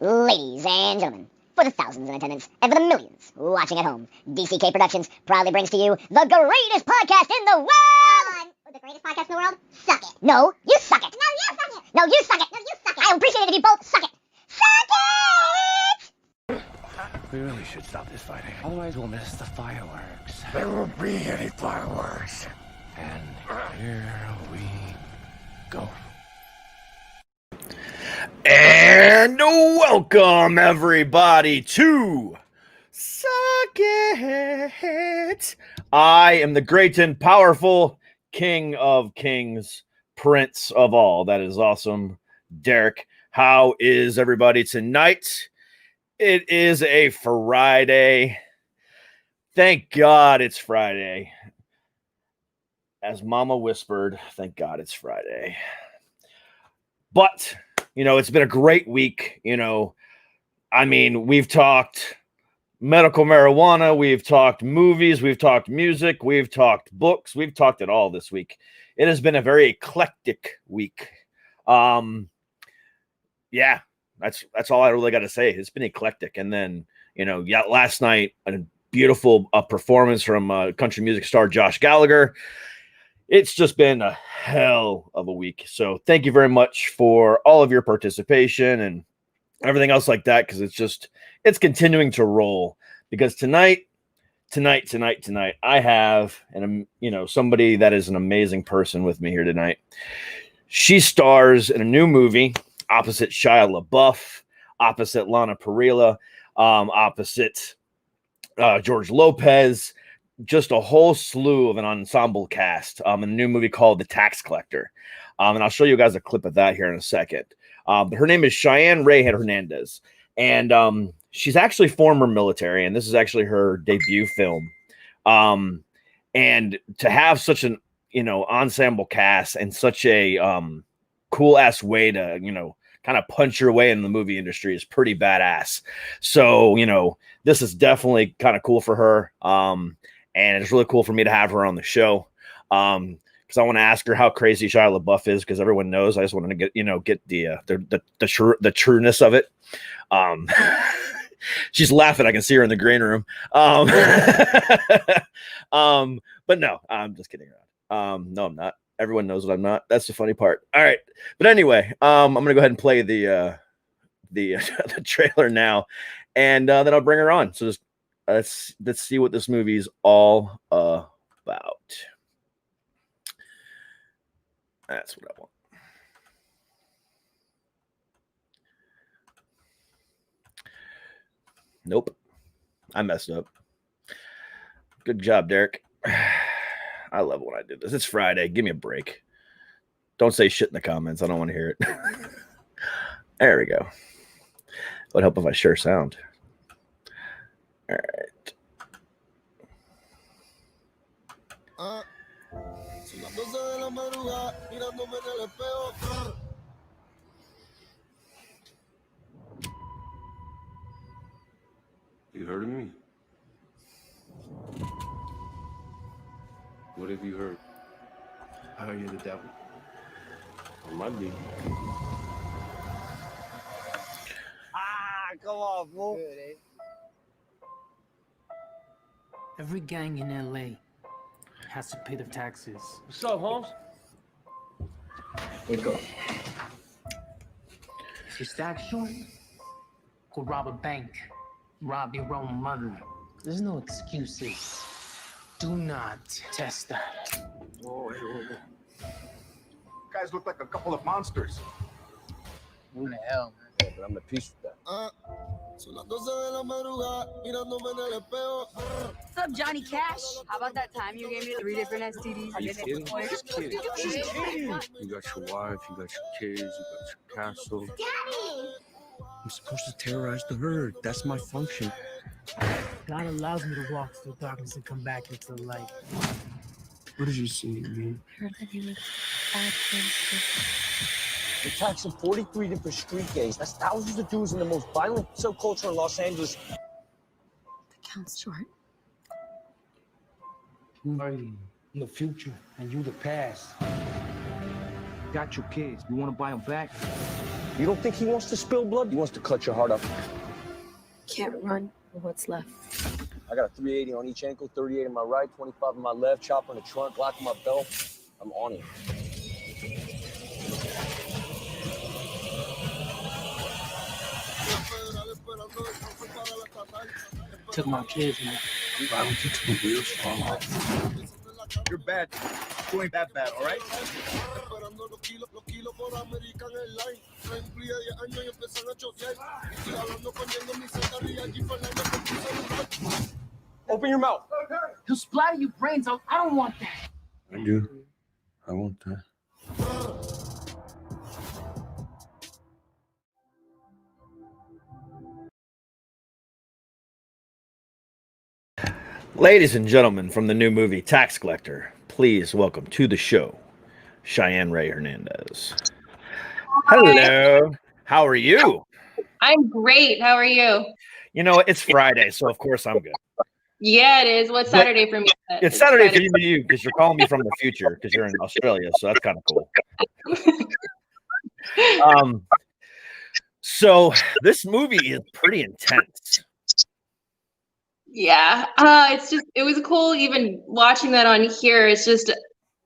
Ladies and gentlemen, for the thousands in attendance and for the millions watching at home, DCK Productions proudly brings to you the greatest podcast in the world! The greatest podcast in the world? Suck it. No, you suck it. No, you suck it. No, you suck it. No, you suck it. I appreciate it if you both suck it. Suck it! We really should stop this fighting. Otherwise, we'll miss the fireworks. There won't be any fireworks. And here we go. And welcome everybody to Suck It. I am the great and powerful King of Kings, Prince of all. That is awesome. Derek, how is everybody tonight? It is a Friday. Thank God it's Friday. As Mama whispered, thank God it's Friday. But it's been a great week. We've talked medical marijuana, we've talked movies, we've talked music, we've talked books, we've talked it all this week. It has been a very eclectic week. That's all I really got to say. It's been eclectic. And then, last night, a beautiful performance from country music star Josh Gallagher. It's just been a hell of a week. So thank you very much for all of your participation and everything else like that, because it's continuing to roll. Because tonight, I have somebody that is an amazing person with me here tonight. She stars in a new movie opposite Shia LaBeouf, opposite Lana Parrilla, opposite George Lopez. Just a whole slew of an ensemble cast in a new movie called The Tax Collector. And I'll show you guys a clip of that here in a second. But her name is Cheyenne Rae Hernandez. And she's actually former military, and this is actually her debut film. And to have such an, ensemble cast and such a cool ass way to, kind of punch your way in the movie industry is pretty badass. So, this is definitely kind of cool for her. And it's really cool for me to have her on the show. Because I want to ask her how crazy Shia LaBeouf is, because everyone knows. I just want to get the trueness of it. She's laughing. I can see her in the green room. But no, I'm just kidding around. No, I'm not. Everyone knows what I'm not. That's the funny part. All right. But anyway, I'm gonna go ahead and play the the trailer now, and then I'll bring her on. So just let's see what this movie's all about. That's what I want. Nope. I messed up. Good job, Derek. I love when I do this. It's Friday. Give me a break. Don't say shit in the comments. I don't want to hear it. There we go. It would help if I share sound. All right. You heard of me? What have you heard? I heard you're the devil. I might be. Come on, fool. Good, eh? Every gang in LA has to pay their taxes. What's up, Holmes? Wake up. If you stack short, go rob a bank, rob your own mother. There's no excuses. Do not test that. Whoa. Guys look like a couple of monsters. Who the hell, man? Yeah, but I'm at peace with that. What's up, Johnny Cash? How about that time you gave me 3 different STDs? Are you kidding? She's kidding. She's kidding. You got your wife, you got your kids, you got your castle. Daddy! I'm supposed to terrorize the herd. That's my function. God allows me to walk through darkness and come back into the light. What did you see, man? I heard that you were bad things. They're taxing 43 different street gangs. That's thousands of dudes in the most violent subculture in Los Angeles. The count's short. Who are you? I'm the future, and you the past. Got your kids. You want to buy them back? You don't think he wants to spill blood? He wants to cut your heart up. Can't run with what's left. I got a 380 on each ankle, 38 in my right, 25 in my left, chopper in the trunk, Glock in my belt. I'm on it. Took my kids, man. Why would you take wheels from off? You're bad. You ain't that bad, all right? Open your mouth. He'll splatter you brains out. I don't want that. I do. I want that. Ladies and gentlemen, from the new movie Tax Collector, please welcome to the show, Cheyenne Rae Hernandez. Hello. How are you? I'm great. How are you? You know, it's Friday, so of course I'm good. Yeah, it is. What's Saturday for me? It's Saturday for you because you're calling me from the future because you're in Australia, so that's kind of cool. So this movie is pretty intense. Yeah. It was cool even watching that on here. It's just,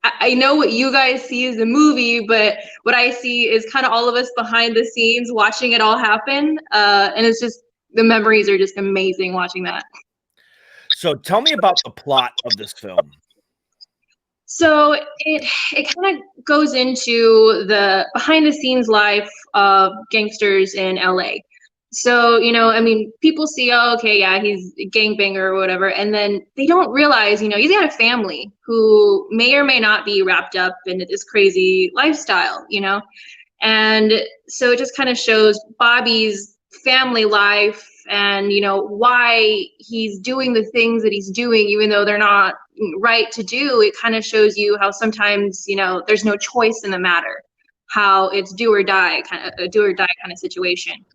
I know what you guys see as a movie, but what I see is kind of all of us behind the scenes watching it all happen. And it's just, the memories are just amazing watching that. So tell me about the plot of this film. So it kind of goes into the behind the scenes life of gangsters in LA. So, you know, I mean, people see, oh, okay, yeah, he's a gangbanger or whatever. And then they don't realize, you know, he's got a family who may or may not be wrapped up into this crazy lifestyle, you know? And so it just kind of shows Bobby's family life and, you know, why he's doing the things that he's doing, even though they're not right to do. It kind of shows you how sometimes, you know, there's no choice in the matter, how it's do or die kind of situation.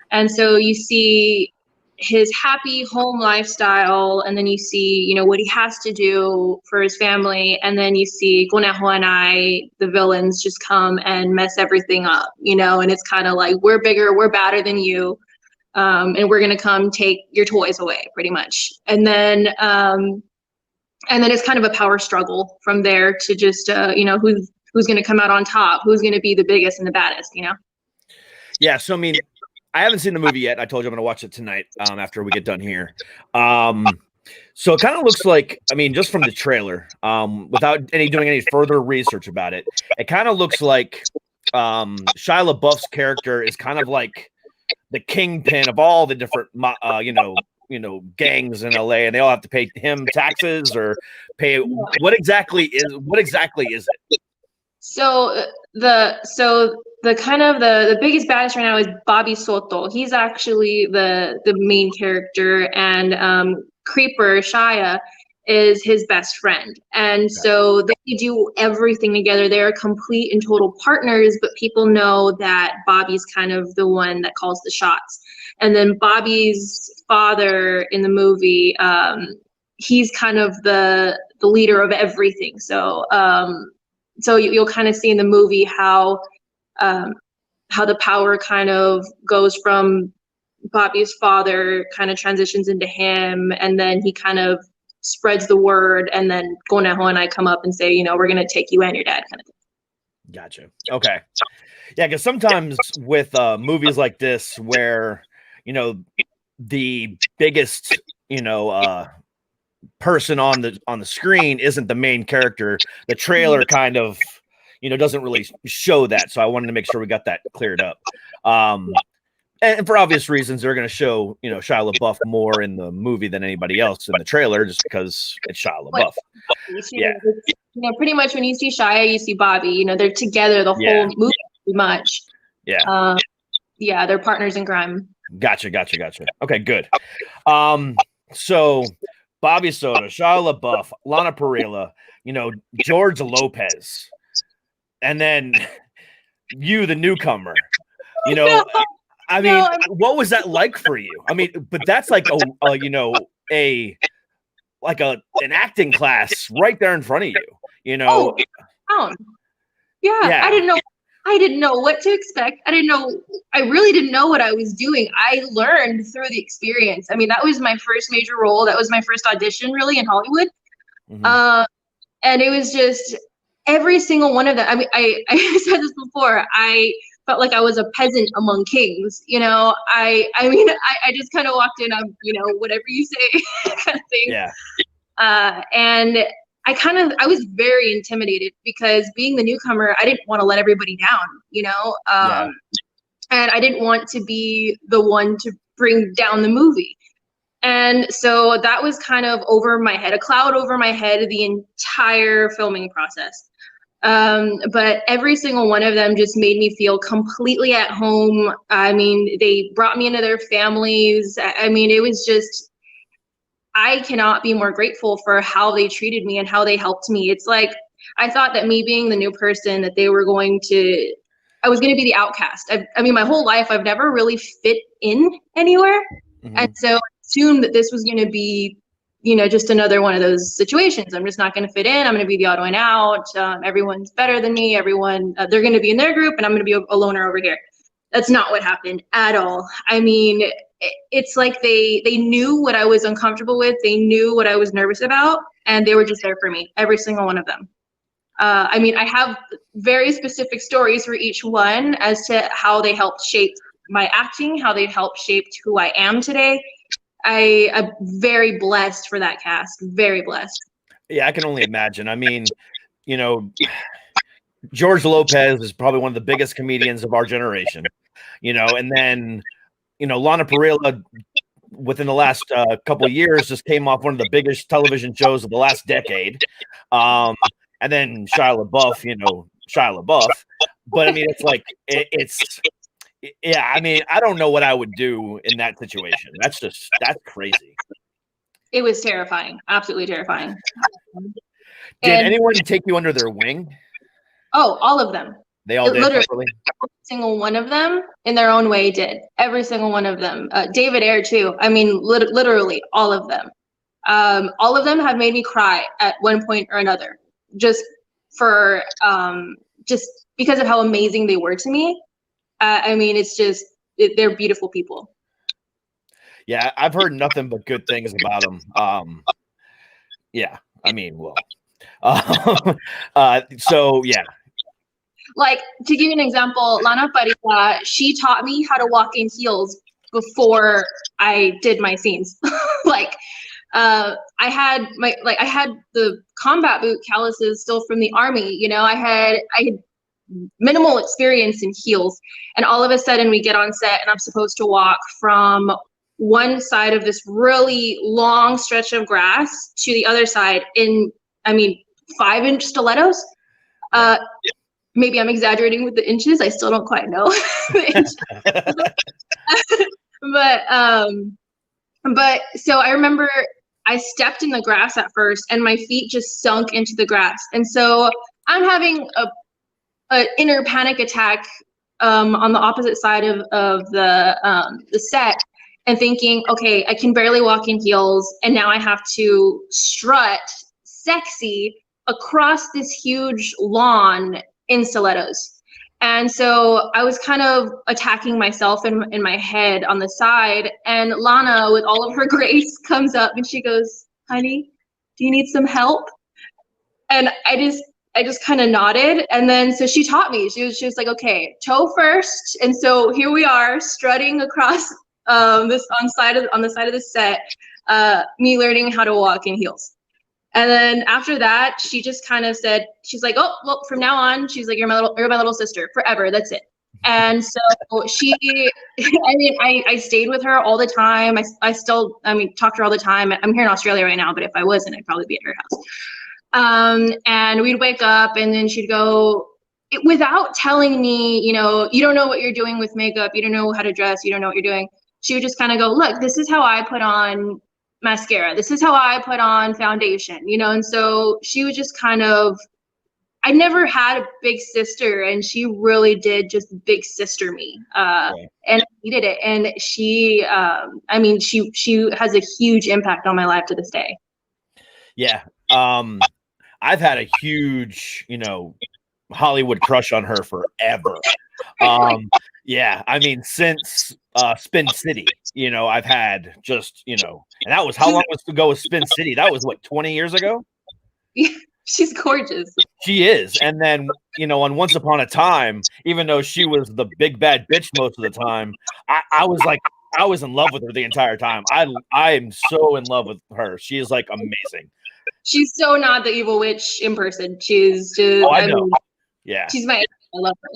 And so you see his happy home lifestyle, and then you see, you know, what he has to do for his family, and then you see Conejo and I, the villains, just come and mess everything up, you know, and it's kind of like, we're bigger, we're badder than you, and we're gonna come take your toys away, pretty much. And then it's kind of a power struggle from there to just, you know, who's gonna come out on top, who's gonna be the biggest and the baddest, you know? Yeah, so I mean, I haven't seen the movie yet. I told you I'm going to watch it tonight after we get done here. So it kind of looks like, I mean, just from the trailer, without doing any further research about it, it kind of looks like Shia LaBeouf's character is kind of like the kingpin of all the different, gangs in LA, and they all have to pay him taxes or pay. What exactly is it? So the kind of the biggest baddest right now is Bobby Soto. He's actually the main character, and Creeper Shia is his best friend. And so they do everything together. They're complete and total partners, but people know that Bobby's kind of the one that calls the shots. And then Bobby's father in the movie, he's kind of the leader of everything. So you'll kind of see in the movie how the power kind of goes from Bobby's father, kind of transitions into him, and then he kind of spreads the word, and then Conejo and I come up and say, you know, we're going to take you and your dad, kind of thing. Gotcha. Okay. Yeah, because sometimes with movies like this where, you know, the biggest, person on the screen isn't the main character, the trailer kind of, doesn't really show that. So I wanted to make sure we got that cleared up. And for obvious reasons, they're going to show, Shia LaBeouf more in the movie than anybody else in the trailer, just because it's Shia LaBeouf. Yeah. Pretty much when you see Shia, you see Bobby. They're together the whole movie pretty much. Yeah. They're partners in crime. Gotcha. Okay, good. So Bobby Soto, Shia LaBeouf, Lana Parrilla, George Lopez, and then you, the newcomer. I mean, what was that like for you? I mean, but that's like an acting class right there in front of you. Yeah. I I didn't know what to expect. I really didn't know what I was doing. I learned through the experience. I mean, that was my first major role. That was my first audition really in Hollywood. Mm-hmm. And it was just every single one of them. I mean, I said this before, I felt like I was a peasant among kings, you know. I just kind of walked in, you know, whatever you say kind of thing. Yeah. And I was very intimidated because being the newcomer, I didn't want to let everybody down, you know. And I didn't want to be the one to bring down the movie. And so that was kind of over my head, a cloud over my head the entire filming process. But every single one of them just made me feel completely at home. I mean, they brought me into their families. I mean, it was just, I cannot be more grateful for how they treated me and how they helped me. It's like, I thought that me being the new person, that I was going to be the outcast. I mean, my whole life, I've never really fit in anywhere. Mm-hmm. And so I assumed that this was going to be, you know, just another one of those situations. I'm just not going to fit in. I'm going to be the odd one out. Everyone's better than me. Everyone, they're going to be in their group and I'm going to be a loner over here. That's not what happened at all. I mean, it's like they knew what I was uncomfortable with. They knew what I was nervous about, and they were just there for me, every single one of them. I mean, I have very specific stories for each one as to how they helped shape my acting, how they helped shape who I am today. I'm very blessed for that cast, very blessed. Yeah, I can only imagine. I mean, you know, George Lopez is probably one of the biggest comedians of our generation, you know, and then, you know, Lana Parrilla within the last couple of years just came off one of the biggest television shows of the last decade. And then Shia LaBeouf, you know, Shia LaBeouf. But I mean, it's like, yeah, I mean, I don't know what I would do in that situation. That's crazy. It was terrifying. Absolutely terrifying. Did anyone take you under their wing? Oh, all of them. They all did. Literally, every single one of them in their own way did. Every single one of them. David Ayer too. I mean, literally all of them. All of them have made me cry at one point or another, just for just because of how amazing they were to me. I mean, it's just they're beautiful people. Yeah, I've heard nothing but good things about them. Yeah, I mean, well, so yeah. Like, to give you an example, Lana Parrilla, she taught me how to walk in heels before I did my scenes. Like, I had the combat boot calluses still from the army. You know, I had minimal experience in heels, and all of a sudden we get on set and I'm supposed to walk from one side of this really long stretch of grass to the other side in, I mean, 5-inch stilettos. Maybe I'm exaggerating with the inches. I still don't quite know. But so I remember I stepped in the grass at first and my feet just sunk into the grass. And so I'm having a inner panic attack on the opposite side of the set, and thinking, okay, I can barely walk in heels, and now I have to strut sexy across this huge lawn in stilettos. And so I was kind of attacking myself in my head on the side, and Lana, with all of her grace, comes up and she goes, "Honey, do you need some help?" And I just kind of nodded, and then so she taught me. She was like, "Okay, toe first." And so here we are strutting across on the side of the set, me learning how to walk in heels. And then after that, she just kind of said, she's like, "Oh, well, from now on," she's like, you're my little sister forever. That's it." And so she, I mean, I stayed with her all the time. I still talk to her all the time. I'm here in Australia right now, but if I wasn't, I'd probably be at her house. And we'd wake up and then she'd go, without telling me, you know, "You don't know what you're doing with makeup. You don't know how to dress. You don't know what you're doing." She would just kind of go, "Look, this is how I put on mascara. This is how I put on foundation," you know? And so she was just kind of, I never had a big sister, and she really did just big sister me. And I needed it. And she, she has a huge impact on my life to this day. Yeah. I've had a huge, you know, Hollywood crush on her forever. Yeah, I mean, since Spin City, I've had just, and that was how long was to go with Spin City? That was what, 20 years ago? Yeah, she's gorgeous. She is. And then, on Once Upon a Time, even though she was the big bad bitch most of the time, I was in love with her the entire time. I am so in love with her. She is like amazing. She's so not the evil witch in person. She's just, I know. Yeah. She's I love her.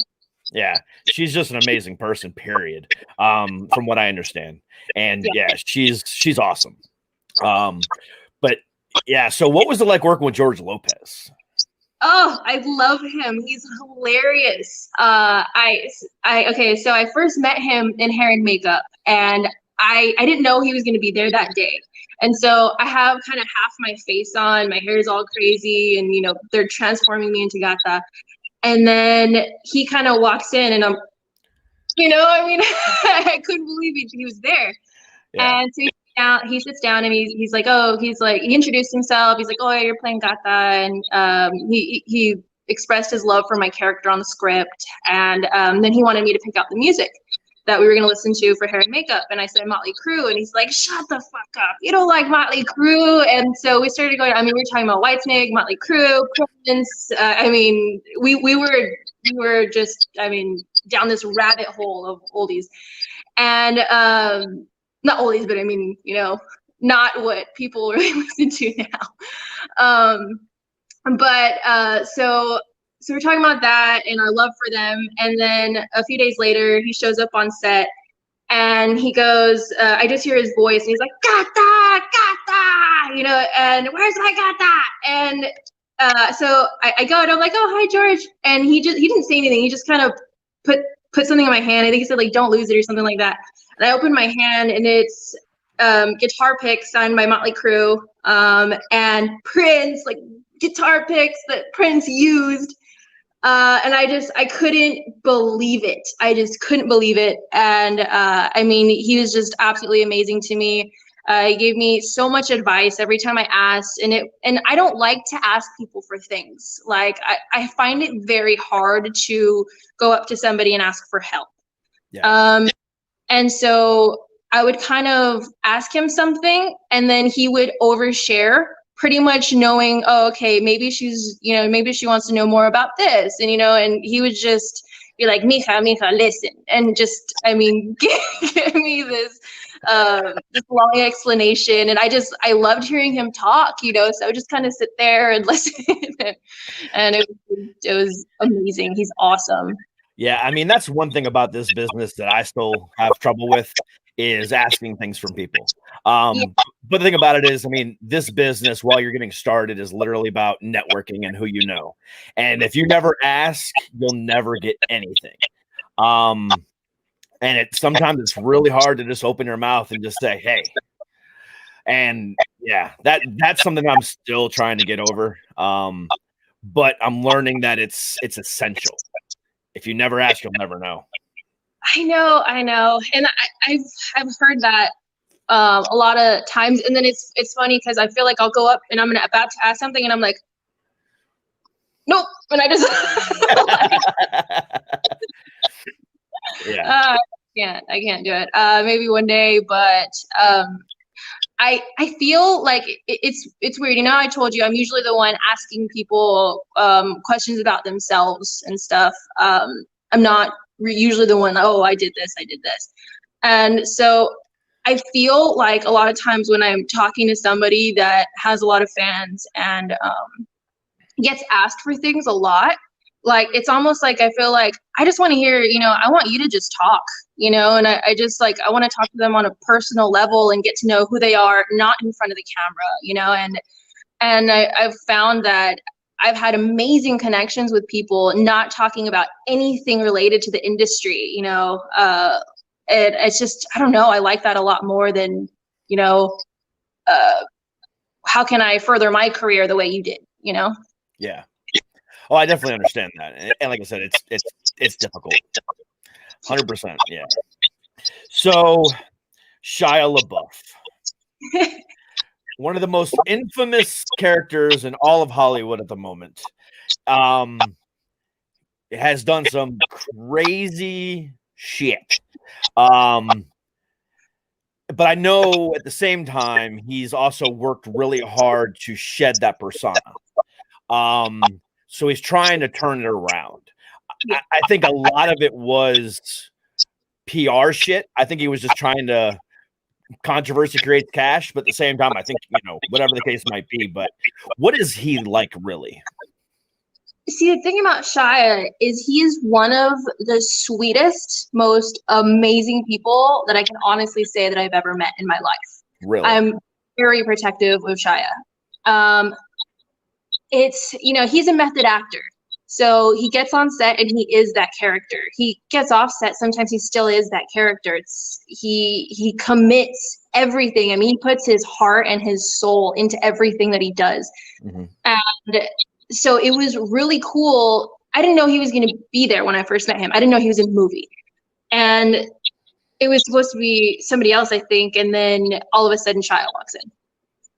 Yeah. She's just an amazing person, period. From what I understand. And yeah, she's awesome. But yeah, so what was it like working with George Lopez? Oh, I love him. He's hilarious. Okay, so I first met him in hair and makeup, and I didn't know he was going to be there that day. And so I have kind of half my face on, my hair is all crazy, and they're transforming me into Gata. And then he kind of walks in, and I'm, I couldn't believe he was there. Yeah. And so he sits down and he's like, he introduced himself. He's like, oh, you're playing Gata. And he expressed his love for my character on the script. And then he wanted me to pick out the music that we were going to listen to for hair and makeup. And I said, Motley Crue. And he's like, shut the fuck up. You don't like Motley Crue. And so we started going, we were talking about Whitesnake, Motley Crue, Prince. We were just, down this rabbit hole of oldies. And not oldies, but not what people really listen to now. So we're talking about that and our love for them. And then a few days later, he shows up on set and he goes, I just hear his voice and he's like, Gata, Gata, and where's my Gata? And so I go and I'm like, oh, hi, George. And he didn't say anything. He just kind of put something in my hand. I think he said like, don't lose it or something like that. And I opened my hand and it's guitar picks signed by Motley Crue and Prince, like guitar picks that Prince used. And I couldn't believe it. I just couldn't believe it. And he was just absolutely amazing to me. He gave me so much advice every time I asked, and I don't like to ask people for things. Like I find it very hard to go up to somebody and ask for help. Yeah. And so I would kind of ask him something and then he would overshare, pretty much knowing, oh, okay, maybe she wants to know more about this. And, and he would just be like, Mija, listen. And just, give me this long explanation. And I loved hearing him talk, so I would just kind of sit there and listen. And it was amazing. He's awesome. Yeah, that's one thing about this business that I still have trouble with is asking things from people. But the thing about it is, this business, while you're getting started, is literally about networking and who you know. And if you never ask, you'll never get anything. And sometimes it's really hard to just open your mouth and just say, hey. And yeah, that's something I'm still trying to get over. But I'm learning that it's essential. If you never ask, you'll never know. I know. And I've heard that a lot of times. And then it's funny because I feel like I'll go up and I'm about to ask something and I'm like, nope. And I just, yeah. I can't do it. Maybe one day, but I feel like it's weird. I told you I'm usually the one asking people questions about themselves and stuff. I'm not usually the one, oh, I did this. And so I feel like a lot of times when I'm talking to somebody that has a lot of fans and gets asked for things a lot, like it's almost like I feel like I just want to hear, I want you to just talk, and I just like I want to talk to them on a personal level and get to know who they are, not in front of the camera, and I've found that I've had amazing connections with people not talking about anything related to the industry, it's just, I don't know, I like that a lot more than, how can I further my career the way you did, Yeah. Oh, I definitely understand that. And like I said, it's difficult. 100%. Yeah. So Shia LaBeouf, one of the most infamous characters in all of Hollywood at the moment. has done some crazy shit. But I know at the same time, he's also worked really hard to shed that persona. So he's trying to turn it around. I think a lot of it was PR shit. I think he was just trying to controversy creates cash, but at the same time, I think, whatever the case might be, but what is he like really? See, the thing about Shia is he is one of the sweetest, most amazing people that I can honestly say that I've ever met in my life. Really? I'm very protective of Shia. It's, he's a method actor. So he gets on set and he is that character. He gets off set, sometimes he still is that character. He commits everything. I mean, he puts his heart and his soul into everything that he does. Mm-hmm. And so it was really cool. I didn't know he was going to be there when I first met him. I didn't know he was in the movie. And it was supposed to be somebody else, I think. And then all of a sudden, Shia walks in.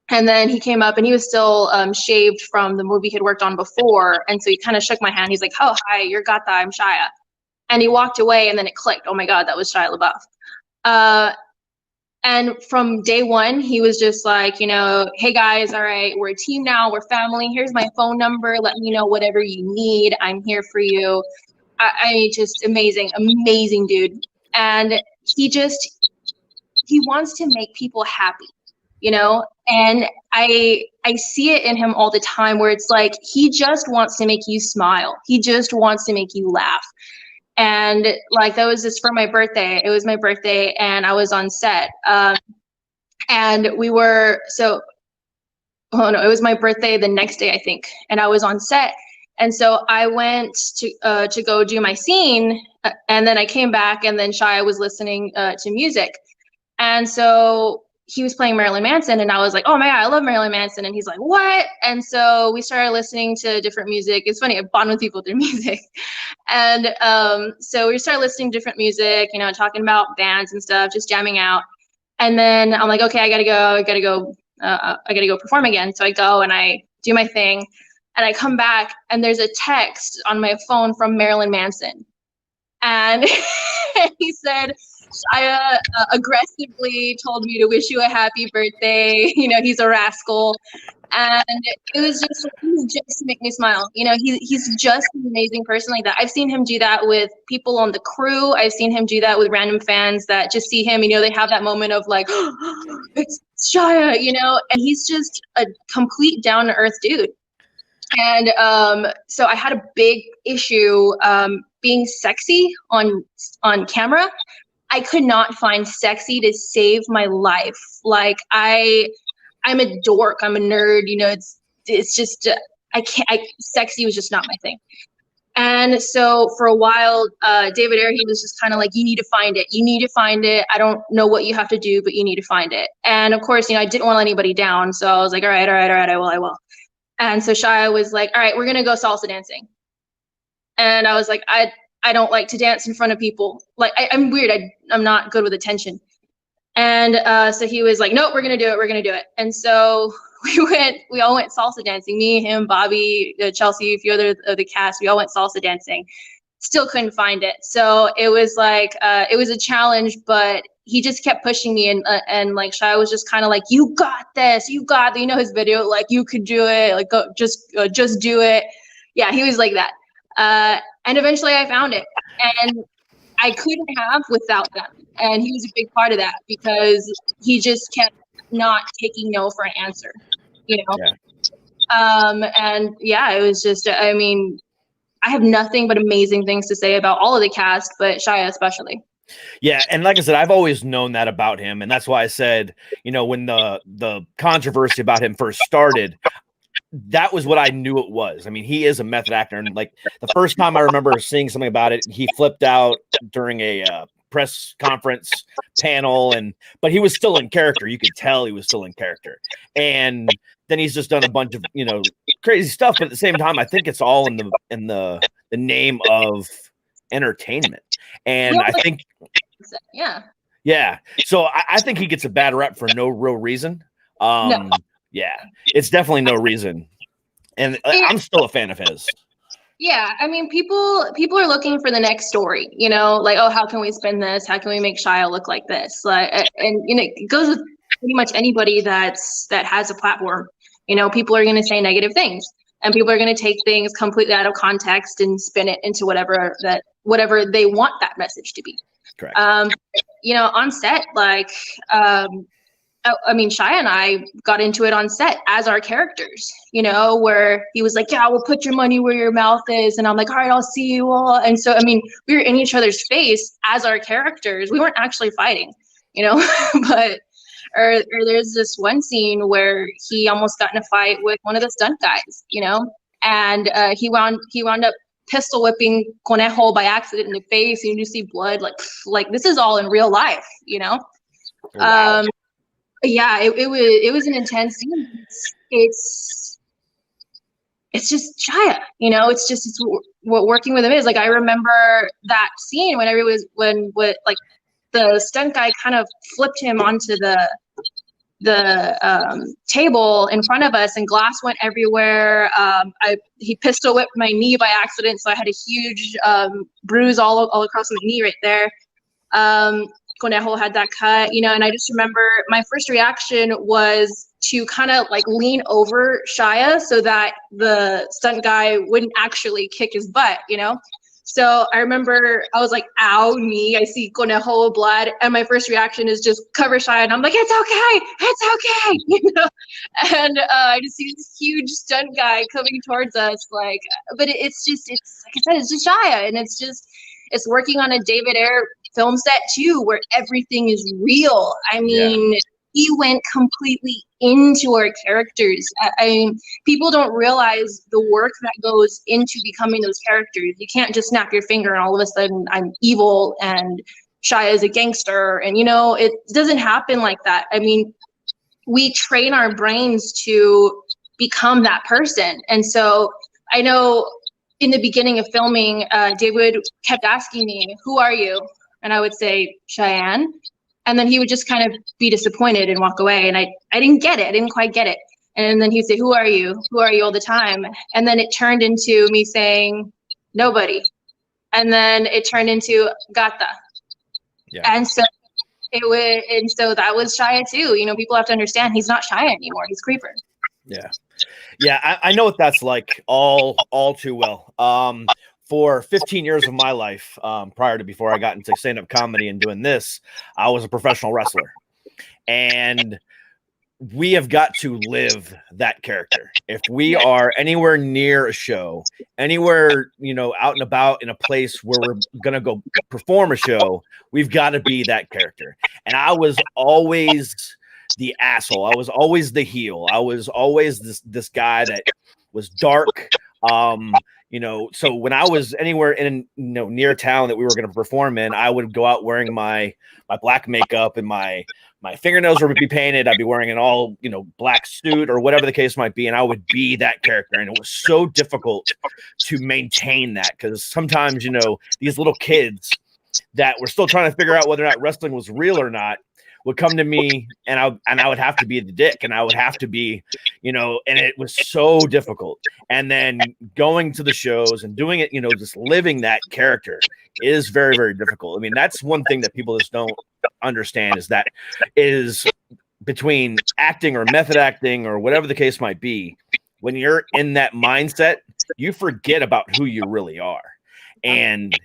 And then he came up and he was still shaved from the movie he'd worked on before. And so he kind of shook my hand. He's like, oh, hi, you're Gata, I'm Shia. And he walked away and then it clicked. Oh my God, that was Shia LaBeouf. And from day one, he was just like, hey guys, all right, we're a team now, we're family. Here's my phone number. Let me know whatever you need. I'm here for you. I just amazing dude. And he wants to make people happy, and I see it in him all the time where it's like, he just wants to make you smile. He just wants to make you laugh. And like, that was just for my birthday. It was my birthday and I was on set. And it was my birthday the next day, I think. And I was on set. And so I went to go do my scene. And then I came back and then Shia was listening to music. And so he was playing Marilyn Manson and I was like, oh my God, I love Marilyn Manson. And he's like, what? And so we started listening to different music. It's funny, I bond with people through music. And so we started listening to different music, talking about bands and stuff, just jamming out. And then I'm like, okay, I gotta go perform again. So I go and I do my thing and I come back and there's a text on my phone from Marilyn Manson. And he said, Shia aggressively told me to wish you a happy birthday. He's a rascal. And it was just to make me smile. He's just an amazing person like that. I've seen him do that with people on the crew. I've seen him do that with random fans that just see him, they have that moment of like, oh, it's Shia, and he's just a complete down-to-earth dude. And so I had a big issue being sexy on camera. I could not find sexy to save my life. Like I'm a dork. I'm a nerd. It's just sexy was just not my thing. And so for a while, David Ayer, he was just kind of like, you need to find it. You need to find it. I don't know what you have to do, but you need to find it. And of course, I didn't want to let anybody down. So I was like, all right, I will. And so Shia was like, all right, we're going to go salsa dancing. And I was like, I don't like to dance in front of people. Like, I'm weird. I'm not good with attention. And so he was like, nope, we're going to do it. And so we all went salsa dancing. Me, him, Bobby, Chelsea, a few other of the cast, we all went salsa dancing. Still couldn't find it. So it was like, it was a challenge, but he just kept pushing me. And like Shia was just kind of like, you got this, his video, like, you could do it. Like, go, just do it. Yeah, he was like that. And eventually I found it and I couldn't have without them. And he was a big part of that because he just kept not taking no for an answer, Yeah. And yeah, it was just, I have nothing but amazing things to say about all of the cast, but Shia especially. Yeah, and like I said, I've always known that about him, and that's why I said, when the controversy about him first started, that was what I knew it was. He is a method actor, and like the first time I remember seeing something about it, he flipped out during a press conference panel, but he was still in character. You could tell he was still in character, and then he's just done a bunch of crazy stuff. But at the same time, I think it's all in the name of entertainment, and I think yeah. So I think he gets a bad rep for no real reason. No. Yeah, it's definitely no reason. And I'm still a fan of his. Yeah, I mean, people are looking for the next story, you know, like, oh, how can we spin this? How can we make Shia look like this? Like, and you know, it goes with pretty much anybody that has a platform. You know, people are going to say negative things, and people are going to take things completely out of context and spin it into whatever they want that message to be. Correct. You know, on set, like, I mean, Shia and I got into it on set as our characters, you know, where he was like, yeah, we'll put your money where your mouth is. And I'm like, all right, I'll see you all. And so, I mean, we were in each other's face as our characters. We weren't actually fighting, you know, but, or there's this one scene where he almost got in a fight with one of the stunt guys, you know, and he wound up pistol whipping Conejo by accident in the face. And you see blood, like this is all in real life, you know? Wow. Yeah, it was an intense scene. It's just Shia, you know. It's what working with him is like. I remember that scene when when the stunt guy kind of flipped him onto the table in front of us, and glass went everywhere. He pistol whipped my knee by accident, so I had a huge bruise all across my knee right there. Conejo had that cut, you know, and I just remember my first reaction was to kind of like lean over Shia so that the stunt guy wouldn't actually kick his butt, you know? So I remember I was like, ow, knee, I see Conejo blood. And my first reaction is just cover Shia. And I'm like, it's okay, you know? And I just see this huge stunt guy coming towards us, like, but it's like I said, it's just Shia. And it's working on a David Ayer film set too, where everything is real. I mean, he went completely into our characters. I mean, people don't realize the work that goes into becoming those characters. You can't just snap your finger and all of a sudden I'm evil and Shia is a gangster. And, you know, it doesn't happen like that. I mean, we train our brains to become that person. And so I know in the beginning of filming, David kept asking me, who are you? And I would say, Cheyenne. And then he would just kind of be disappointed and walk away. And I didn't get it. I didn't quite get it. And then he'd say, who are you? Who are you all the time? And then it turned into me saying, nobody. And then it turned into Gata. Yeah. And so that was Shia too. You know, people have to understand he's not Shia anymore. He's Creeper. Yeah. Yeah. I know what that's like all too well. For 15 years of my life, before I got into stand-up comedy and doing this, I was a professional wrestler. And we have got to live that character. If we are anywhere near a show, anywhere, you know, out and about in a place where we're going to go perform a show, we've got to be that character. And I was always the asshole. I was always the heel. I was always this guy that was dark. You know, so when I was anywhere in, you know, near town that we were going to perform in, I would go out wearing my black makeup and my fingernails would be painted. I'd be wearing an all, you know, black suit or whatever the case might be. And I would be that character. And it was so difficult to maintain that because sometimes, you know, these little kids that were still trying to figure out whether or not wrestling was real or not would come to me and I would have to be the dick and I would have to be, you know, and it was so difficult. And then going to the shows and doing it, you know, just living that character is very, very difficult. I mean, that's one thing that people just don't understand is between acting or method acting or whatever the case might be. When you're in that mindset, you forget about who you really are. And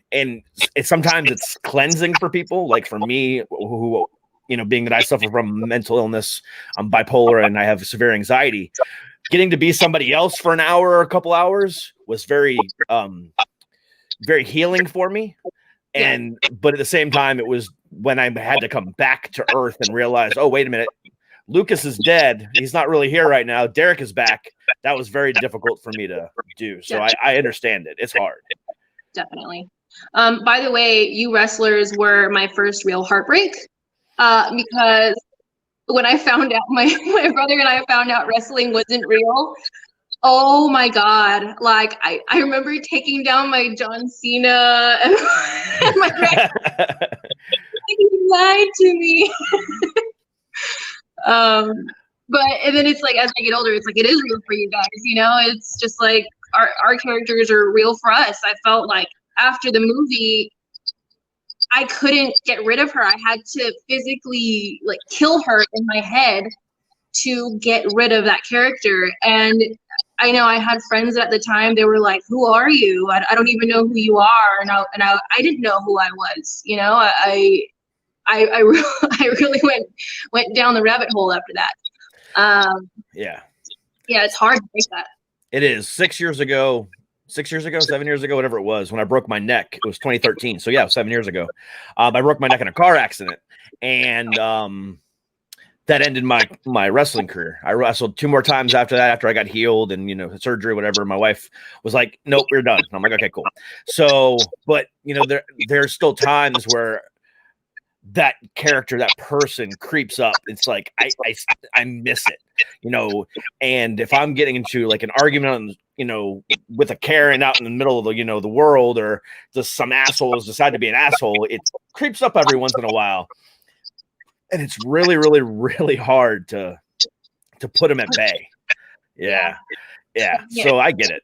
sometimes it's cleansing for people. Like for me, who, you know, being that I suffer from mental illness, I'm bipolar and I have severe anxiety, getting to be somebody else for an hour or a couple hours was very, very healing for me. But at the same time, it was when I had to come back to earth and realize, oh, wait a minute, Lucas is dead. He's not really here right now. Derek is back. That was very difficult for me to do. So I understand it. It's hard. Definitely. By the way, you wrestlers were my first real heartbreak. Because when I found out, my brother and I found out wrestling wasn't real, oh my God. Like, I remember taking down my John Cena and my he lied to me. But and then it's like, as I get older, it's like, it is real for you guys, you know? It's just like, our characters are real for us. I felt like after the movie, I couldn't get rid of her. I had to physically like kill her in my head to get rid of that character. And I know I had friends at the time, they were like, who are you? I don't even know who you are. And I didn't know who I was, you know. I really went down the rabbit hole after that. Yeah, it's hard to take that. It is. 7 years ago, whatever it was, when I broke my neck. It was 2013. So yeah, 7 years ago. I broke my neck in a car accident, and that ended my wrestling career. I wrestled 2 more times after that, after I got healed and, you know, surgery, whatever. My wife was like, nope, we're done. And I'm like, okay, cool. So, but you know, there's still times where that character, that person creeps up. It's like, I miss it, you know. And if I'm getting into like an argument, you know, with a Karen out in the middle of the, you know, the world, or just some assholes decide to be an asshole, it creeps up every once in a while. And it's really, really, really hard to put them at bay. Yeah. So I get it.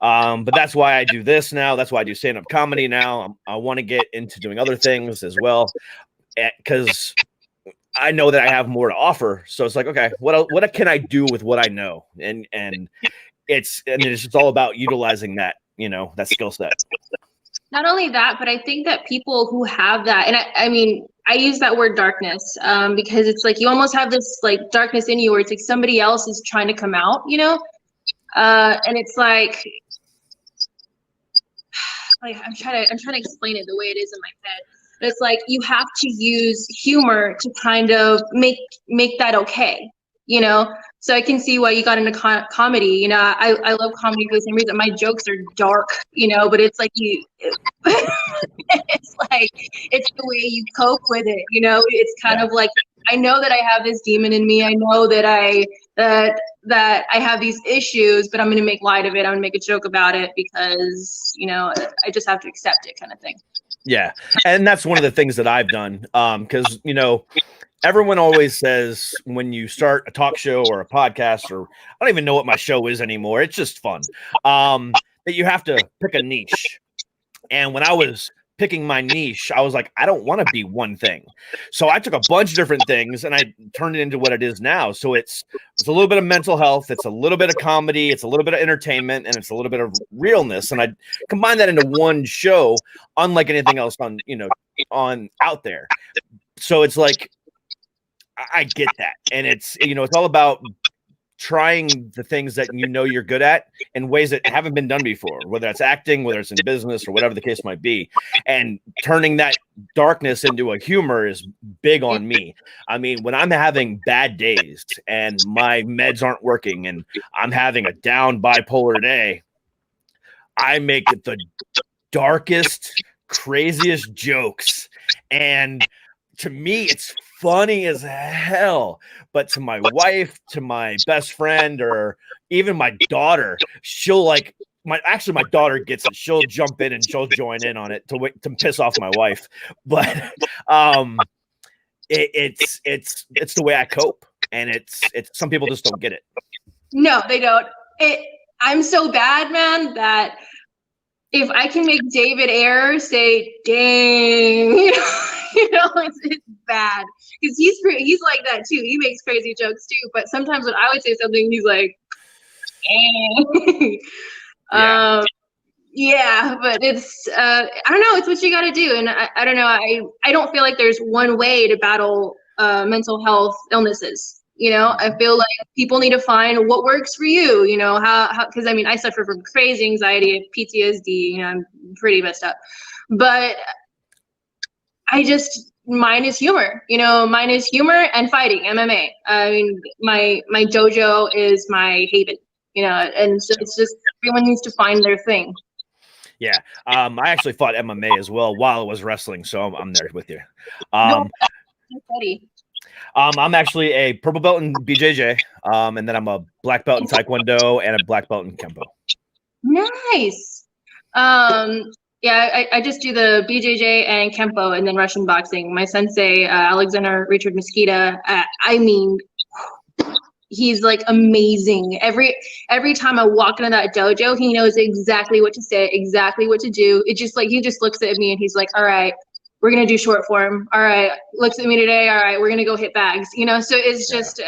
But that's why I do this now. That's why I do stand-up comedy now. I want to get into doing other things as well, because I know that I have more to offer. So it's like, okay, what can I do with what I know? And it's just all about utilizing that, you know, that skill set. Not only that, but I think that people who have that, and I mean, I use that word darkness because it's like you almost have this like darkness in you where it's like somebody else is trying to come out, you know? And it's like I'm trying to explain it the way it is in my head. But it's like you have to use humor to kind of make that okay, you know? So I can see why you got into comedy. You know, I love comedy for the same reason. My jokes are dark, you know, but it's like it's like it's the way you cope with it, you know. It's kind of like, I know that I have this demon in me. I know that I have these issues, but I'm going to make light of it. I'm going to make a joke about it because, you know, I just have to accept it, kind of thing. Yeah, and that's one of the things that I've done, because, you know, everyone always says when you start a talk show or a podcast, or I don't even know what my show is anymore, it's just fun, that you have to pick a niche. And when I was picking my niche, I was like, I don't want to be one thing. So I took a bunch of different things and I turned it into what it is now. So it's a little bit of mental health, it's a little bit of comedy, it's a little bit of entertainment, and it's a little bit of realness. And I combine that into one show, unlike anything else on out there. So it's like, I get that. And it's, you know, it's all about trying the things that you know you're good at in ways that haven't been done before, whether it's acting, whether it's in business, or whatever the case might be. And turning that darkness into a humor is big on me. I mean, when I'm having bad days and my meds aren't working and I'm having a down bipolar day, I make it the darkest, craziest jokes. And to me, it's funny as hell. But to my wife, to my best friend, or even my daughter, she'll like my daughter gets it. She'll jump in and she'll join in on it to piss off my wife. But it's the way I cope, and it's some people just don't get it. No, they don't. I'm so bad, man, that if I can make David Ayer say "dang," you know, it's bad, because he's like that too. He makes crazy jokes too. But sometimes when I would say something, he's like, "Yeah." Yeah, but it's I don't know. It's what you got to do, and I don't know. I don't feel like there's one way to battle mental health illnesses. You know, I feel like people need to find what works for you, you know, how, because I mean, I suffer from crazy anxiety, PTSD, you know, I'm pretty messed up, but mine is humor, you know, mine is humor and fighting, MMA. I mean, my dojo is my haven, you know, and so it's just, everyone needs to find their thing. Yeah. I actually fought MMA as well while I was wrestling. So I'm there with you. I'm actually a purple belt in BJJ, and then I'm a black belt in Taekwondo and a black belt in Kempo. Nice. Yeah, I just do the BJJ and Kempo, and then Russian boxing. My sensei, Alexander Richard Mosqueda, I mean, he's like amazing. Every time I walk into that dojo, he knows exactly what to say, exactly what to do. It just like, he just looks at me and he's like, all right, we're going to do short form. All right. Looks at me today. All right. We're going to go hit bags, you know? So it's just,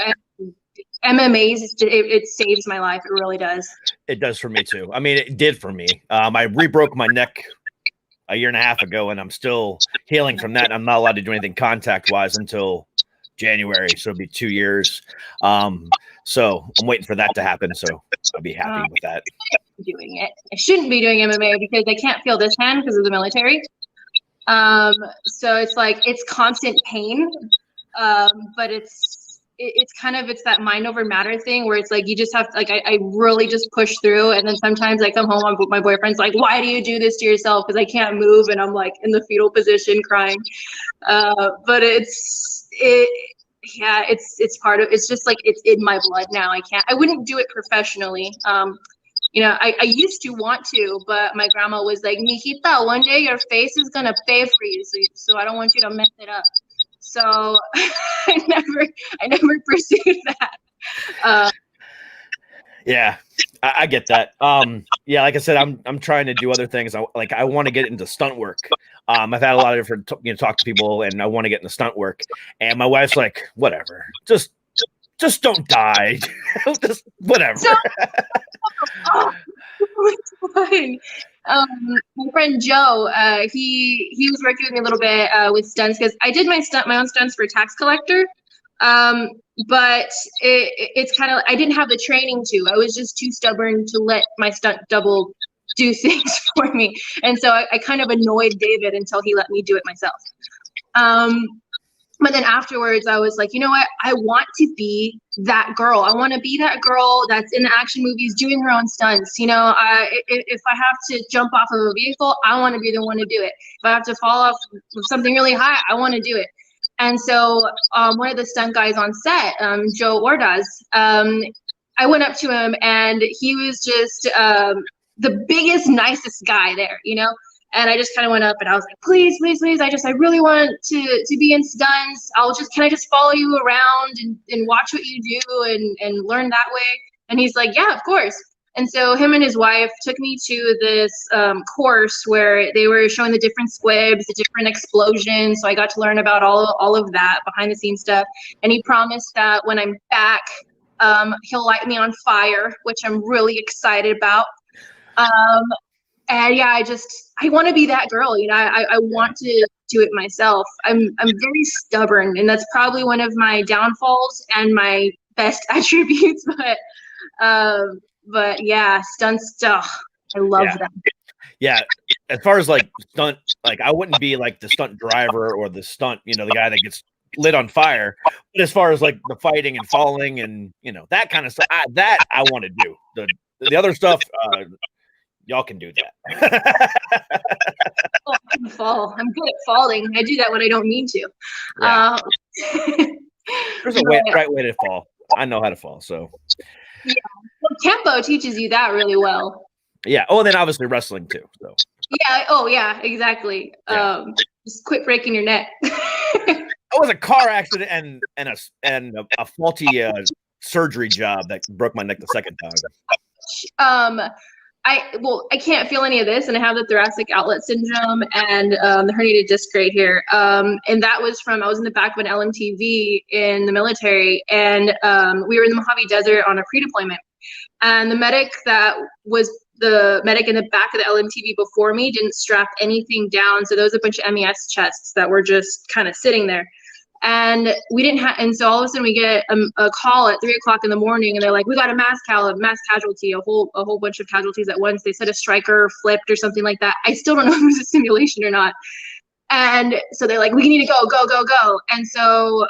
MMAs, it saves my life. It really does. It does for me too. I mean, it did for me. I re-broke my neck a year and a half ago, and I'm still healing from that. I'm not allowed to do anything contact-wise until January, so it'll be 2 years. So I'm waiting for that to happen. So I'll be happy with that. Doing it. I shouldn't be doing MMA because I can't feel this hand because of the military. So it's like it's constant pain, but it's that mind over matter thing where it's like you just have to, like I really just push through, and then sometimes I come home and my boyfriend's like, why do you do this to yourself? Because I can't move, and I'm like in the fetal position crying. But it's part of, it's just like it's in my blood now. I wouldn't do it professionally. You know, I used to want to, but my grandma was like, mijita, one day your face is gonna pay for you, so I don't want you to mess it up. So I never pursued that. Yeah, I get that. Yeah, like I said, I'm trying to do other things. I want to get into stunt work. I've had a lot of different, talk to people, and I want to get into stunt work. And my wife's like, whatever, just don't die, just whatever. It's fine. My friend Joe, he was working with me a little bit with stunts because I did my own stunts for tax collector. But it's kind of, I didn't have the training to. I was just too stubborn to let my stunt double do things for me, and so I kind of annoyed David until he let me do it myself. But then afterwards, I was like, you know what? I want to be that girl. I want to be that girl that's in the action movies doing her own stunts. You know, if I have to jump off of a vehicle, I want to be the one to do it. If I have to fall off of something really high, I want to do it. And so one of the stunt guys on set, Joe Ordaz, I went up to him, and he was just the biggest, nicest guy there, you know? And I just kind of went up and I was like, please, I really want to be in stunts. Can I just follow you around and watch what you do and learn that way? And he's like, yeah, of course. And so him and his wife took me to this course where they were showing the different squibs, the different explosions. So I got to learn about all of that behind the scenes stuff. And he promised that when I'm back, he'll light me on fire, which I'm really excited about. And yeah, I want to be that girl, you know, I want to do it myself. I'm very stubborn, and that's probably one of my downfalls and my best attributes, but yeah, stunt stuff. I love them. Yeah. As far as like stunt, like I wouldn't be like the stunt driver or the stunt, the guy that gets lit on fire. But as far as like the fighting and falling and, that kind of stuff, that I want to do. The other stuff, y'all can do that. I can fall. I'm good at falling. I do that when I don't mean to. Yeah. There's a right way to fall. I know how to fall, so. Yeah. Well, Kempo teaches you that really well. Yeah. Oh, and then obviously wrestling too. So. Yeah. Oh, yeah. Exactly. Yeah. Just quit breaking your neck. It was a car accident and a faulty surgery job that broke my neck the second time. I can't feel any of this, and I have the thoracic outlet syndrome and the herniated disc right here. And that was I was in the back of an LMTV in the military, and we were in the Mojave Desert on a pre-deployment. And the medic that was the medic in the back of the LMTV before me didn't strap anything down, so there was a bunch of MES chests that were just kind of sitting there. And we didn't have, and so all of a sudden we get a call at 3:00 in the morning, and they're like, "We got a mass casualty, a whole bunch of casualties at once." They said a striker flipped or something like that. I still don't know if it was a simulation or not. And so they're like, "We need to go." And so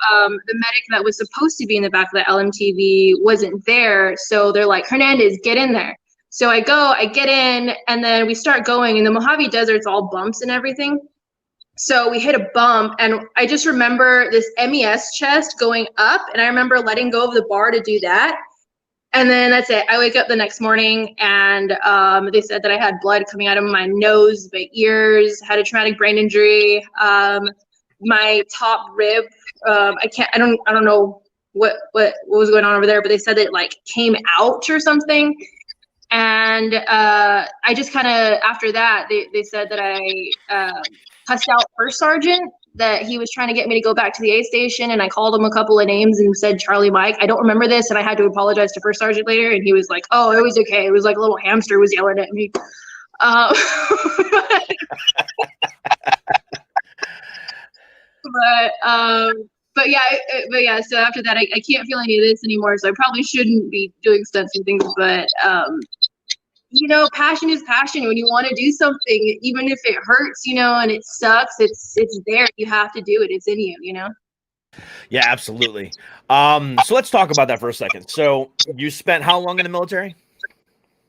the medic that was supposed to be in the back of the LMTV wasn't there. So they're like, "Hernandez, get in there." So I get in, and then we start going. And the Mojave Desert's all bumps and everything. So we hit a bump, and I just remember this MES chest going up, and I remember letting go of the bar to do that. And then that's it. I wake up the next morning, and they said that I had blood coming out of my nose, my ears, had a traumatic brain injury. My top rib, I don't know what was going on over there, but they said it like came out or something. And I just kind of, after that, they said that I cussed out First Sergeant, that he was trying to get me to go back to the A station, and I called him a couple of names and said Charlie Mike. I don't remember this, and I had to apologize to First Sergeant later, and he was like, oh, it was okay. It was like a little hamster was yelling at me. But yeah, so after that, I can't feel any of this anymore, so I probably shouldn't be doing stunts and things, but you know, passion is passion. When you want to do something, even if it hurts, you know, and it sucks, it's there. You have to do it. It's in you, you know? Yeah, absolutely. So let's talk about that for a second. So you spent how long in the military?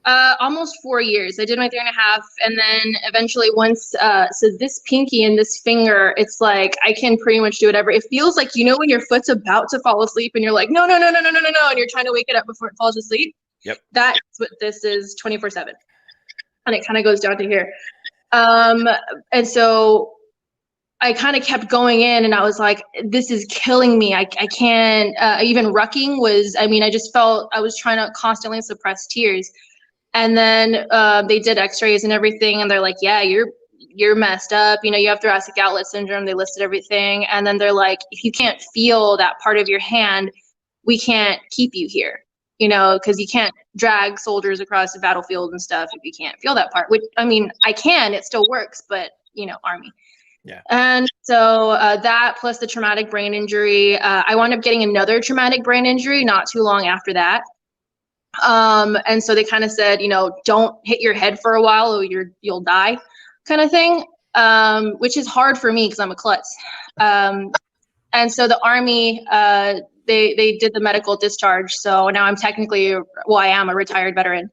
Almost 4 years. I did my 3.5, and then eventually once, so this pinky and this finger, it's like I can pretty much do whatever. It feels like, you know, when your foot's about to fall asleep and you're like, no, and you're trying to wake it up before it falls asleep. Yep. That's what this is, 24/7, and it kind of goes down to here. And so I kind of kept going in, and I was like, this is killing me. I can't. Even rucking was. I mean, I just felt I was trying to constantly suppress tears. And then they did X-rays and everything, and they're like, yeah, you're messed up. You know, you have thoracic outlet syndrome. They listed everything, and then they're like, if you can't feel that part of your hand, we can't keep you here. You know, because you can't drag soldiers across the battlefield and stuff if you can't feel that part. Which, I mean, I can. It still works, but you know, Army. Yeah. And so that plus the traumatic brain injury, I wound up getting another traumatic brain injury not too long after that. And so they kind of said, you know, don't hit your head for a while or you'll die, kind of thing, which is hard for me because I'm a klutz. And so the Army, they did the medical discharge. So now I'm technically, well, I am a retired veteran,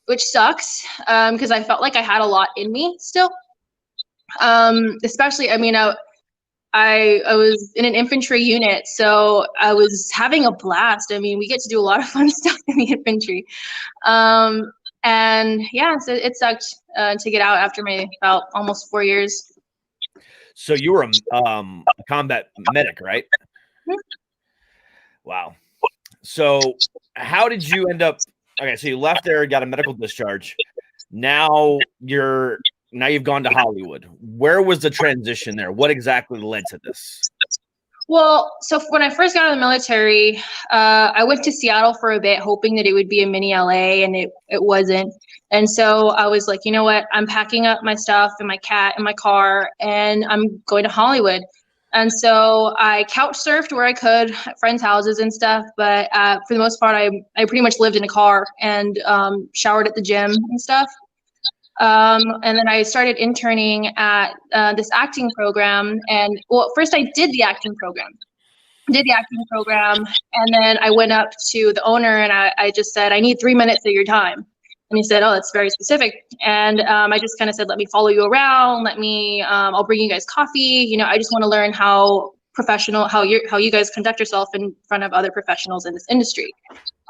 which sucks because I felt like I had a lot in me still. Especially, I mean, I was in an infantry unit, so I was having a blast. I mean, we get to do a lot of fun stuff in the infantry. And yeah, so it sucked to get out after about almost 4 years. So you were a combat medic, right? Mm-hmm. Wow. So how did you end up? Okay, so you left there, got a medical discharge. Now you've gone to Hollywood. Where was the transition there? What exactly led to this? Well, so when I first got out of the military, I went to Seattle for a bit, hoping that it would be a mini LA, and it wasn't. And so I was like, you know what? I'm packing up my stuff and my cat and my car, and I'm going to Hollywood. And so I couch surfed where I could at friends' houses and stuff. But for the most part, I pretty much lived in a car and showered at the gym and stuff. And then I started interning at this acting program. And well, first I did the acting program. And then I went up to the owner and I just said, I need 3 minutes of your time. And he said, oh, that's very specific. And I just kind of said, let me follow you around. I'll bring you guys coffee. You know, I just want to learn how you guys conduct yourself in front of other professionals in this industry.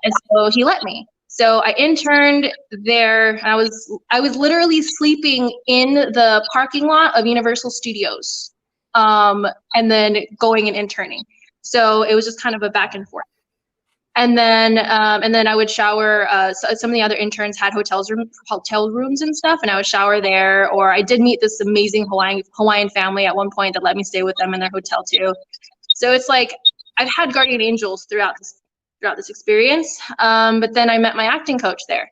And so he let me. So I interned there. I was literally sleeping in the parking lot of Universal Studios, and then going and interning. So it was just kind of a back and forth. And then I would shower. Some of the other interns had hotel rooms and stuff, and I would shower there. Or I did meet this amazing Hawaiian family at one point that let me stay with them in their hotel too. So it's like I've had guardian angels throughout this experience. But then I met my acting coach there.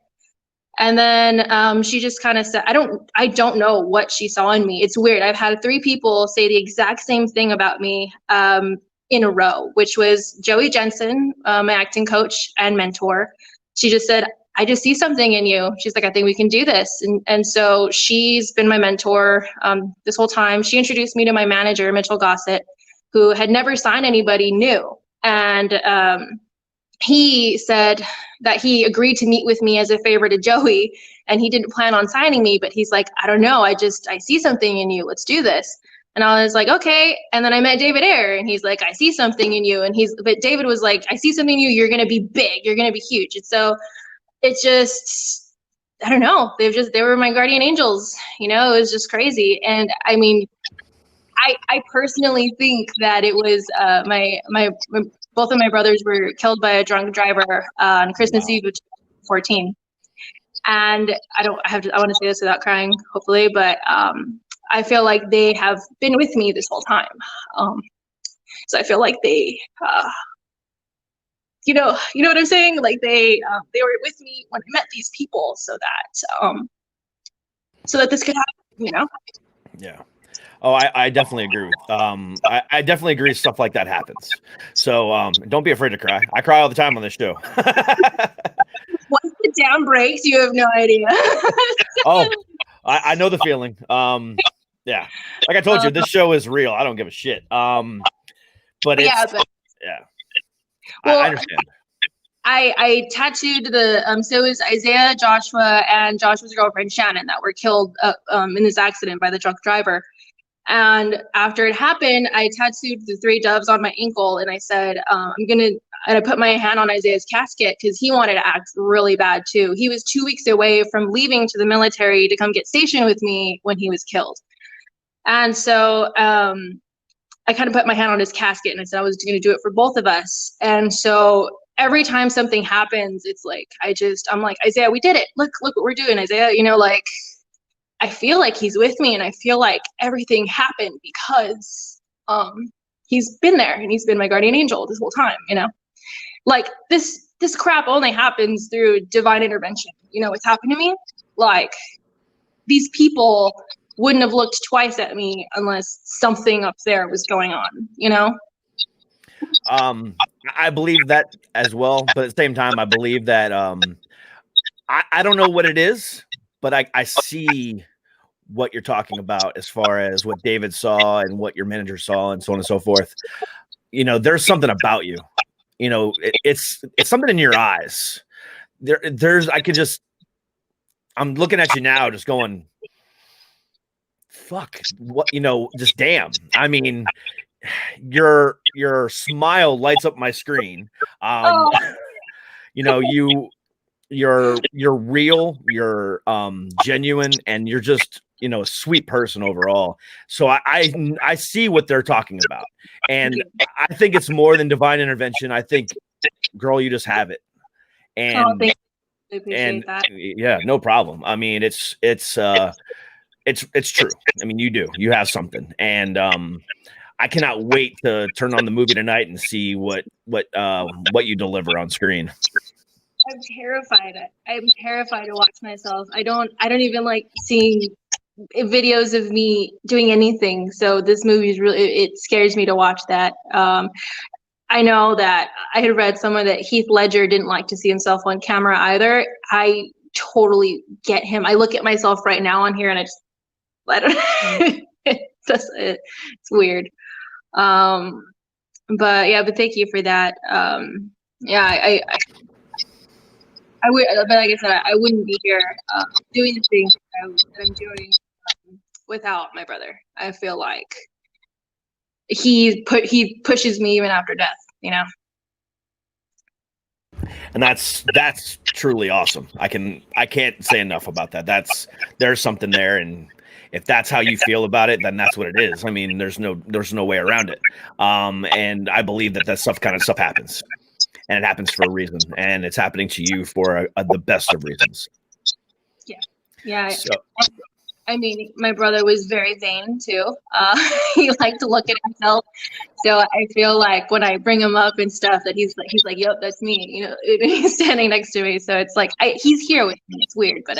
And then she just kind of said, I don't know what she saw in me. It's weird. I've had 3 people say the exact same thing about me in a row, which was Joey Jensen, my acting coach and mentor. She just said, I just see something in you. She's like, I think we can do this. And so she's been my mentor this whole time. She introduced me to my manager, Mitchell Gossett, who had never signed anybody new. And he said that he agreed to meet with me as a favor to Joey, and he didn't plan on signing me, but he's like, I don't know, I see something in you, let's do this. And I was like, okay. And then I met David Ayer, and he's like, I see something in you. But David was like, I see something in you, you're going to be big, you're going to be huge. And so it just, I don't know, they were my guardian angels, you know, it was just crazy. And I mean, I personally think that it was my both of my brothers were killed by a drunk driver on Christmas Eve of 2014. And I want to say this without crying, hopefully, but I feel like they have been with me this whole time. So I feel like they, you know what I'm saying? Like they were with me when I met these people, so that this could happen. Yeah. Oh, I definitely agree with. I definitely agree. Stuff like that happens. So don't be afraid to cry. I cry all the time on this show. Once the down breaks, you have no idea. Oh, I know the feeling. Yeah, like I told you, this show is real. I don't give a shit. But it's yeah. Well, I understand. I tattooed so it was Isaiah, Joshua, and Joshua's girlfriend Shannon that were killed in this accident by the drunk driver. And after it happened, I tattooed the 3 doves on my ankle, and I said, and I put my hand on Isaiah's casket because he wanted to act really bad too. He was 2 weeks away from leaving to the military to come get stationed with me when he was killed. And so I kind of put my hand on his casket and I said I was going to do it for both of us. And so every time something happens, it's like, I'm like, Isaiah, we did it. Look what we're doing, Isaiah. Like, I feel like he's with me, and I feel like everything happened because he's been there and he's been my guardian angel this whole time, Like this crap only happens through divine intervention. What's happened to me? Like, these people wouldn't have looked twice at me unless something up there was going on, I believe that as well, but at the same time, I believe that I don't know what it is, but I see what you're talking about as far as what David saw and what your manager saw and so on and so forth. There's something about you. It's something in your eyes. I'm looking at you now just going, fuck, what, just damn. I mean, your smile lights up my screen. You're real, you're genuine, and you're just a sweet person overall. So I see what they're talking about, and I think it's more than divine intervention. I think, girl, you just have it. And thank you. I appreciate that. Yeah, no problem. I mean, it's true. I mean, you have something, and I cannot wait to turn on the movie tonight and see what you deliver on screen. I'm terrified. I'm terrified to watch myself. I don't even like seeing videos of me doing anything. So this movie is it scares me to watch that. I know that I had read somewhere that Heath Ledger didn't like to see himself on camera either. I totally get him. I look at myself right now on here and I don't it's weird. But thank you for that. I would, but like I said, I wouldn't be here doing the things that I'm doing without my brother. I feel like he pushes me even after death, And that's truly awesome. I can't say enough about that. There's something there, and if that's how you feel about it, then that's what it is. I mean, there's no way around it. And I believe that stuff happens. And it happens for a reason, and it's happening to you for the best of reasons. Yeah. So, I mean, my brother was very vain too. He liked to look at himself. So I feel like when I bring him up and stuff, that he's like, "Yep, that's me." He's standing next to me. So it's like he's here with me. It's weird, but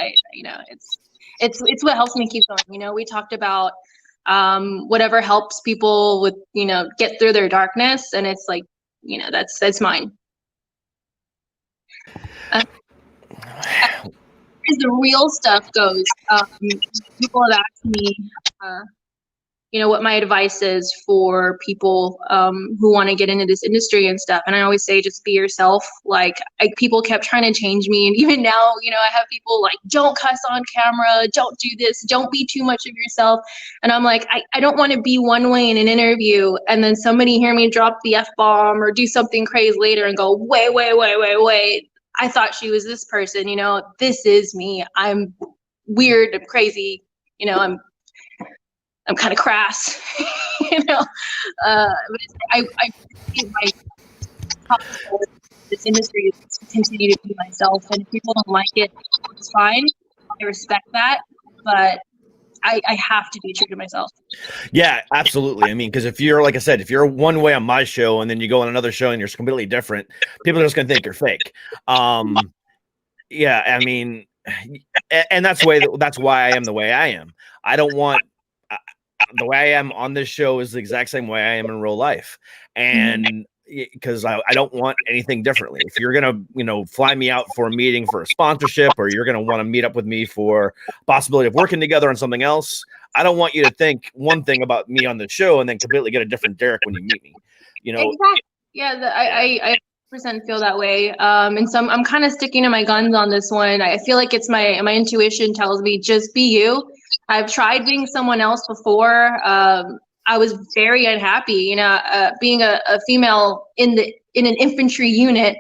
it's what helps me keep going. We talked about whatever helps people with get through their darkness, and it's like that's mine. As the real stuff goes, people have asked me, what my advice is for people who want to get into this industry and stuff. And I always say, just be yourself. Like, people kept trying to change me. And even now, I have people like, don't cuss on camera, don't do this, don't be too much of yourself. And I'm like, I don't want to be one way in an interview and then somebody hear me drop the F-bomb or do something crazy later and go, wait. I thought she was this person, this is me. I'm weird, I'm crazy, I'm kind of crass, you know. I my this industry is to continue to be myself, and if people don't like it, it's fine. I respect that, but I have to be true to myself. Yeah, absolutely. I mean, because if you're, like I said, if you're one way on my show and then you go on another show and you're completely different, people are just going to think you're fake. Yeah, I mean, and that's why I am the way I am. I don't want the way I am on this show is the exact same way I am in real life, and because I don't want anything differently. If you're gonna, fly me out for a meeting for a sponsorship, or you're gonna want to meet up with me for possibility of working together on something else, I don't want you to think one thing about me on the show and then completely get a different Derek when you meet me. Exactly. Yeah, I 100% feel that way. And so I'm kind of sticking to my guns on this one. I feel like it's my intuition tells me just be you. I've tried being someone else before. I was very unhappy, being a female in an infantry unit.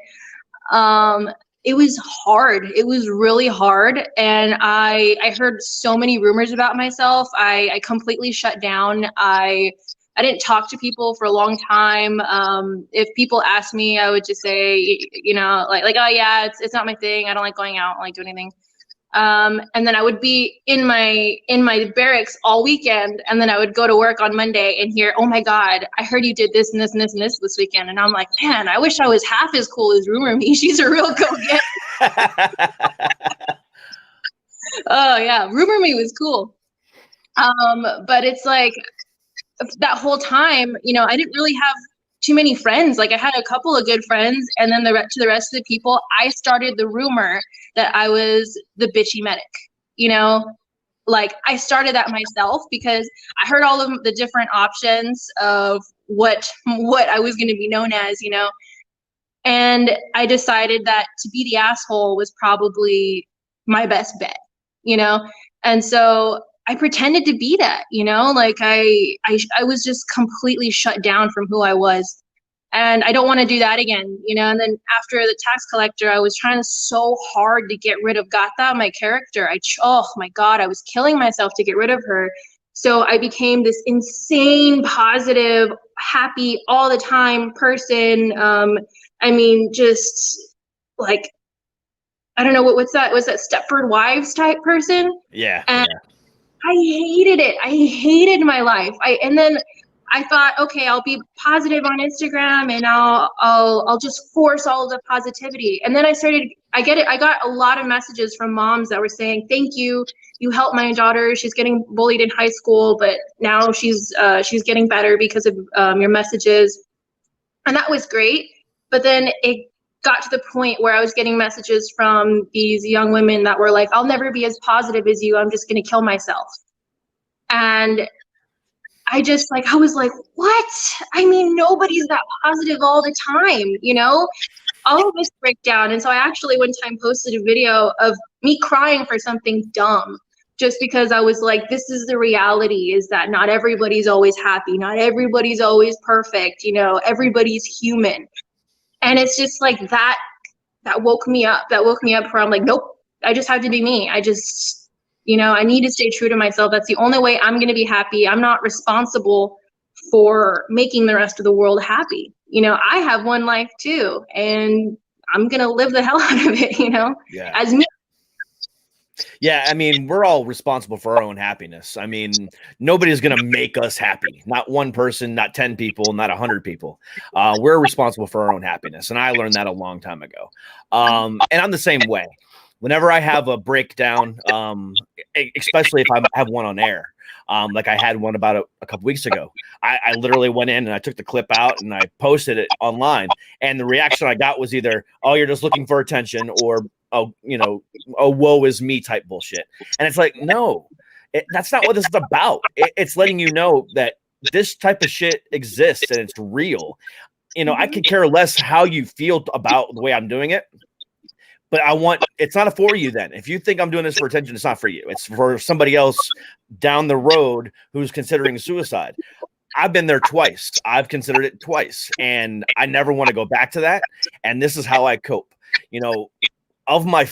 It was hard. It was really hard. And I heard so many rumors about myself. I completely shut down. I didn't talk to people for a long time. If people asked me, I would just say, like, oh yeah, it's not my thing. I don't like going out. I don't like doing anything. And then I would be in my barracks all weekend, and then I would go to work on Monday and hear, oh my God, I heard you did this and this and this and this weekend. And I'm like, man, I wish I was half as cool as Rumor Me. She's a real go-getter. Oh yeah, Rumor Me was cool. But it's like that whole time, I didn't really have too many friends. Like I had a couple of good friends, and then to the rest of the people, I started the rumor that I was the bitchy medic. Like I started that myself because I heard all of the different options of what I was going to be known as, and I decided that to be the asshole was probably my best bet, and so I pretended to be that, like I was just completely shut down from who I was. And I don't want to do that again, and then after the tax collector, I was trying so hard to get rid of Gatha, my character. Oh my God, I was killing myself to get rid of her. So I became this insane, positive, happy all the time person. Just like, I don't know, what's that? Was that Stepford Wives type person? Yeah. And I hated it. I hated my life. And then I thought, okay, I'll be positive on Instagram and I'll just force all of the positivity. And then I got a lot of messages from moms that were saying, thank you. You helped my daughter. She's getting bullied in high school, but now she's getting better because of your messages. And that was great. But then it got to the point where I was getting messages from these young women that were like, I'll never be as positive as you. I'm just going to kill myself. And I was like, what? I mean, nobody's that positive all the time, all of us break down. And so I actually one time posted a video of me crying for something dumb, just because I was like, this is the reality, is that not everybody's always happy. Not everybody's always perfect. Everybody's human. And it's just like that woke me up. That woke me up where I'm like, nope, I just have to be me. I just, I need to stay true to myself. That's the only way I'm going to be happy. I'm not responsible for making the rest of the world happy. I have one life too, and I'm going to live the hell out of it, Yeah. As me. Yeah, I mean, we're all responsible for our own happiness. I mean, nobody's going to make us happy. Not one person, not 10 people, not 100 people. We're responsible for our own happiness, and I learned that a long time ago. And I'm the same way. Whenever I have a breakdown, especially if I have one on air, like I had one about a couple weeks ago, I literally went in and I took the clip out and I posted it online. And the reaction I got was either, oh, you're just looking for attention, or, oh, woe is me type bullshit. And it's like, no, that's not what this is about. It's letting you know that this type of shit exists and it's real. I could care less how you feel about the way I'm doing it. But it's not for you then. If you think I'm doing this for attention, it's not for you. It's for somebody else down the road who's considering suicide. I've been there twice. I've considered it twice. And I never want to go back to that. And this is how I cope. Of my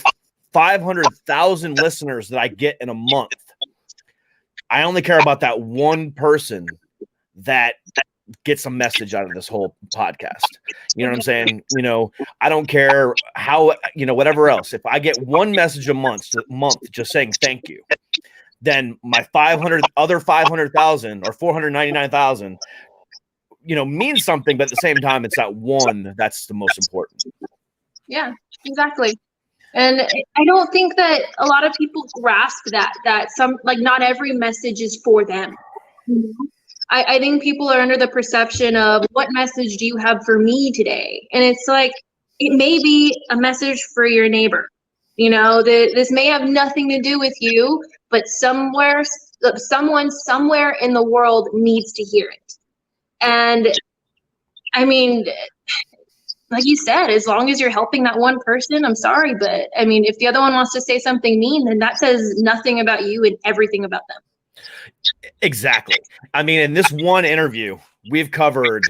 500,000 listeners that I get in a month, I only care about that one person that gets a message out of this whole podcast. You know what I'm saying? You know, I don't care how, you know, whatever else. If I get one message a month just saying thank you, then my 500,000 or 499,000, you know, means something. But at the same time, it's that one that's the most important. Yeah, exactly. And I don't think that a lot of people grasp that some, like, not every message is for them. I think people are under the perception of, what message do you have for me today? And it's like, it may be a message for your neighbor. You know, this may have nothing to do with you, but someone somewhere in the world needs to hear it. And I mean, like you said, as long as you're helping that one person, I'm sorry, but I mean, if the other one wants to say something mean, then that says nothing about you and everything about them. Exactly. I mean, in this one interview, we've covered,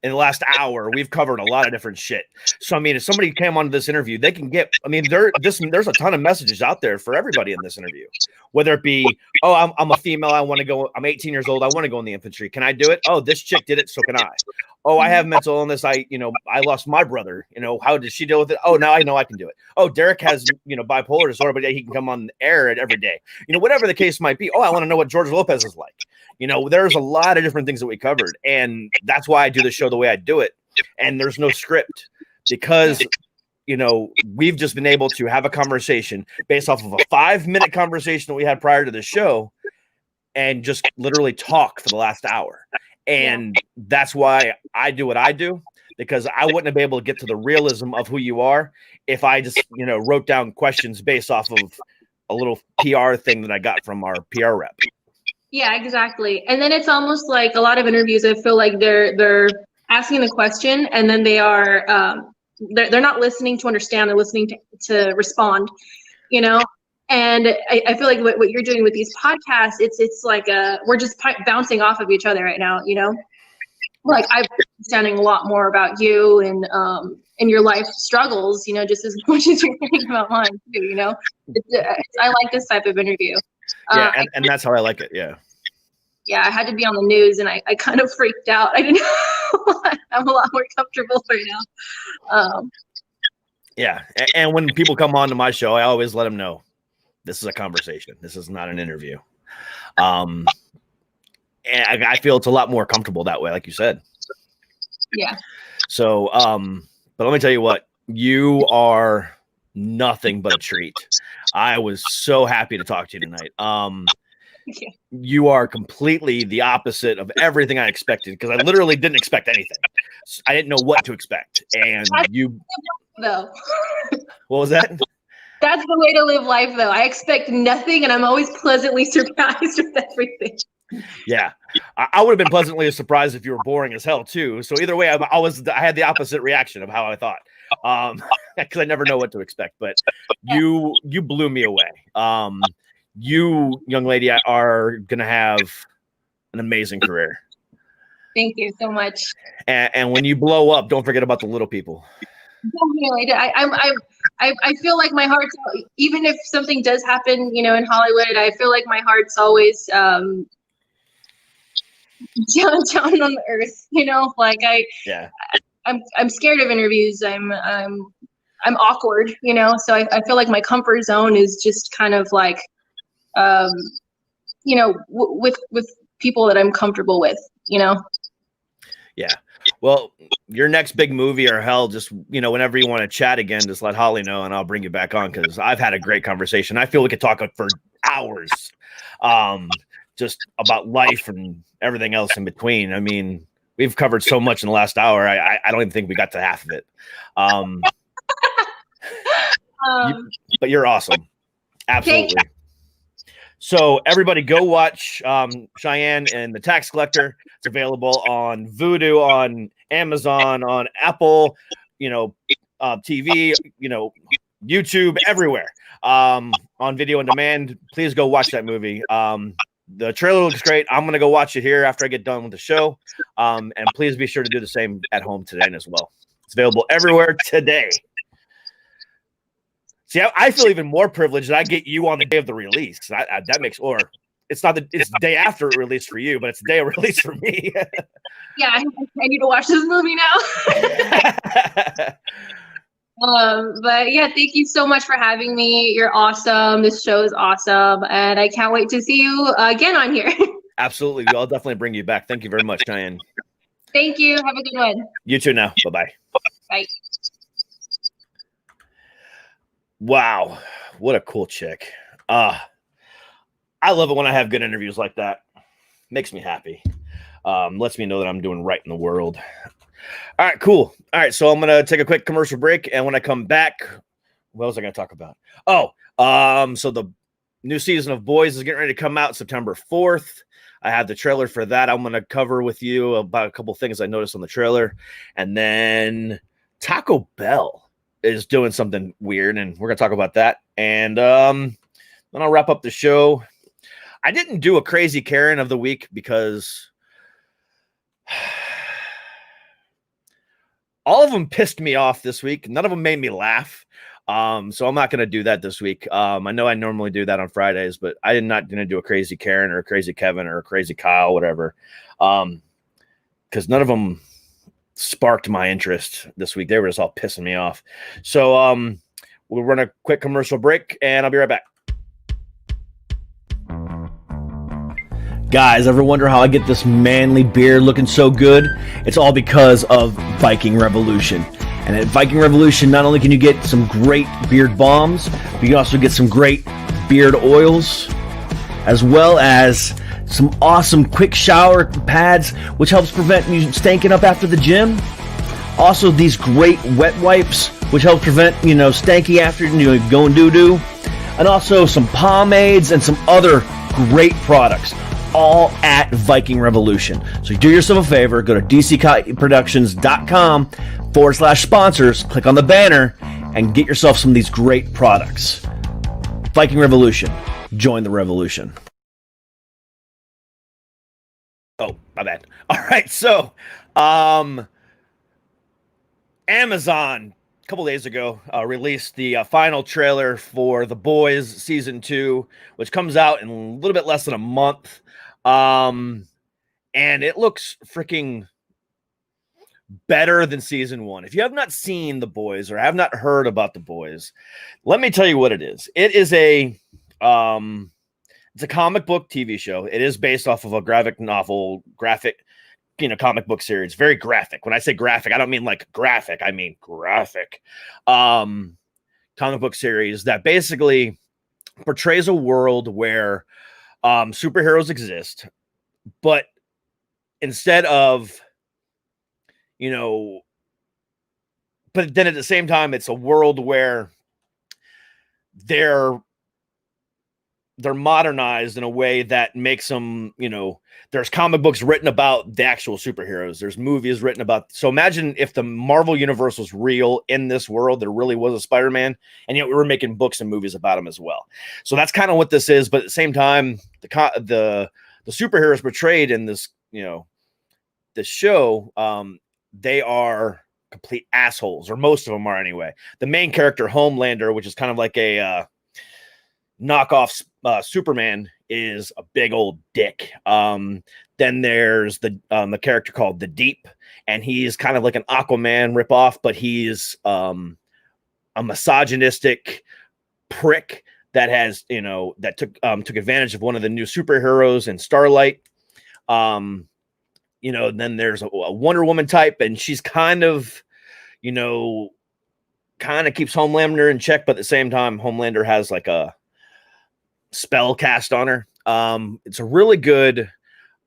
in the last hour, we've covered a lot of different shit. So, I mean, if somebody came onto this interview, they can get, I mean, there's a ton of messages out there for everybody in this interview, whether it be, oh, I'm a female, I want to go, I'm 18 years old, I want to go in the infantry. Can I do it? Oh, this chick did it, so can I. Oh, I have mental illness. I lost my brother. You know, how did she deal with it? Oh, now I know I can do it. Oh, Derek has, bipolar disorder, but he can come on air every day. You know, whatever the case might be. Oh, I want to know what George Lopez is like. You know, there's a lot of different things that we covered. And that's why I do the show the way I do it. And there's no script because, you know, we've just been able to have a conversation based off of a 5-minute conversation that we had prior to the show and just literally talk for the last hour. And that's why I do what I do, because I wouldn't have been able to get to the realism of who you are if I just, wrote down questions based off of a little PR thing that I got from our PR rep. Yeah, exactly. And then it's almost like a lot of interviews, I feel like they're asking the question and then they are they're not listening to understand, they're listening to respond, And I feel like what you're doing with these podcasts, it's like we're just bouncing off of each other right now, Like I'm understanding a lot more about you and your life struggles, just as much as you're learning about mine too, I like this type of interview. Yeah, and that's how I like it. Yeah. Yeah, I had to be on the news, and I kind of freaked out. I didn't know. I'm a lot more comfortable right now. Yeah, and when people come on to my show, I always let them know this is a conversation. This is not an interview. And I feel it's a lot more comfortable that way, like you said. Yeah. So, but let me tell you what, you are nothing but a treat. I was so happy to talk to you tonight. You are completely the opposite of everything I expected, because I literally didn't expect anything. I didn't know what to expect. And you, though. What was that? That's the way to live life, though. I expect nothing, and I'm always pleasantly surprised with everything. Yeah, I would have been pleasantly surprised if you were boring as hell too. So either way, I had the opposite reaction of how I thought, because I never know what to expect. But you blew me away. You, young lady, are gonna have an amazing career. Thank you so much. And when you blow up, don't forget about the little people. Definitely. I feel like my heart's, even if something does happen, in Hollywood, I feel like my heart's always down on the earth. Like I'm scared of interviews. I'm awkward. So I feel like my comfort zone is just kind of like, with people that I'm comfortable with. Yeah. Well, your next big movie or hell, just, whenever you want to chat again, just let Holly know and I'll bring you back on, because I've had a great conversation. I feel we could talk for hours just about life and everything else in between. I mean, we've covered so much in the last hour. I don't even think we got to half of it. But you're awesome. Absolutely. So everybody go watch Cheyenne and the Tax Collector. It's available on Vudu, on Amazon, on Apple, TV, YouTube, everywhere, on video on demand. Please go watch that movie. The trailer looks great. I'm going to go watch it here after I get done with the show. And please be sure to do the same at home today as well. It's available everywhere today. See, I feel even more privileged that I get you on the day of the release. That makes, or it's not it's the day after it released for you, but it's the day it released for me. Yeah, I need to watch this movie now. But yeah, thank you so much for having me. You're awesome. This show is awesome, and I can't wait to see you again on here. Absolutely. I'll definitely bring you back. Thank you very much, Cheyenne. Thank you. Have a good one. You too now. Bye-bye. Bye. Wow. What a cool chick. I love it when I have good interviews like that. Makes me happy. Lets me know that I'm doing right in the world. All right, cool. All right, so I'm going to take a quick commercial break, and when I come back, what was I going to talk about? So the new season of Boys is getting ready to come out September 4th. I have the trailer for that. I'm going to cover with you about a couple things I noticed on the trailer. And then Taco Bell is doing something weird, and we're going to talk about that. And then I'll wrap up the show. I didn't do a crazy Karen of the week because all of them pissed me off this week. None of them made me laugh. So I'm not going to do that this week. I know I normally do that on Fridays, but I am not going to do a crazy Karen or a crazy Kevin or a crazy Kyle, whatever. Because none of them sparked my interest this week. They were just all pissing me off. So we'll run a quick commercial break, and I'll be right back. Guys, ever wonder how I get this manly beard looking so good? It's all because of Viking Revolution. And at Viking Revolution, not only can you get some great beard balms, but you can also get some great beard oils, as well as some awesome quick shower pads, which helps prevent you stanking up after the gym. Also, these great wet wipes, which help prevent, stanky after going doo-doo. And also some pomades and some other great products, all at Viking Revolution. So do yourself a favor, go to dcproductions.com/sponsors, click on the banner, and get yourself some of these great products. Viking Revolution. Join the revolution. Oh, my bad. All right, so Amazon a couple days ago released the final trailer for The Boys Season 2, which comes out in a little bit less than a month. And it looks freaking better than Season 1. If you have not seen The Boys or have not heard about The Boys, let me tell you what it is. It is it's a comic book TV show. It is based off of a graphic comic book series. Very graphic. When I say graphic, I don't mean like graphic. I mean graphic. Comic book series that basically portrays a world where superheroes exist, but instead of, but then at the same time, it's a world where they're modernized in a way that makes them, there's comic books written about the actual superheroes. There's movies written about. So imagine if the Marvel universe was real in this world, there really was a Spider-Man, and yet we were making books and movies about him as well. So that's kind of what this is. But at the same time, the superheroes portrayed in this, this show, they are complete assholes, or most of them are anyway. The main character, Homelander, which is kind of like a knockoff Superman, is a big old dick. Then there's the character called the Deep, and he's kind of like an Aquaman ripoff, but he's a misogynistic prick that has that took advantage of one of the new superheroes in Starlight. Then there's a Wonder Woman type, and she's kind of keeps Homelander in check, but at the same time, Homelander has like a spell cast on her. It's a really good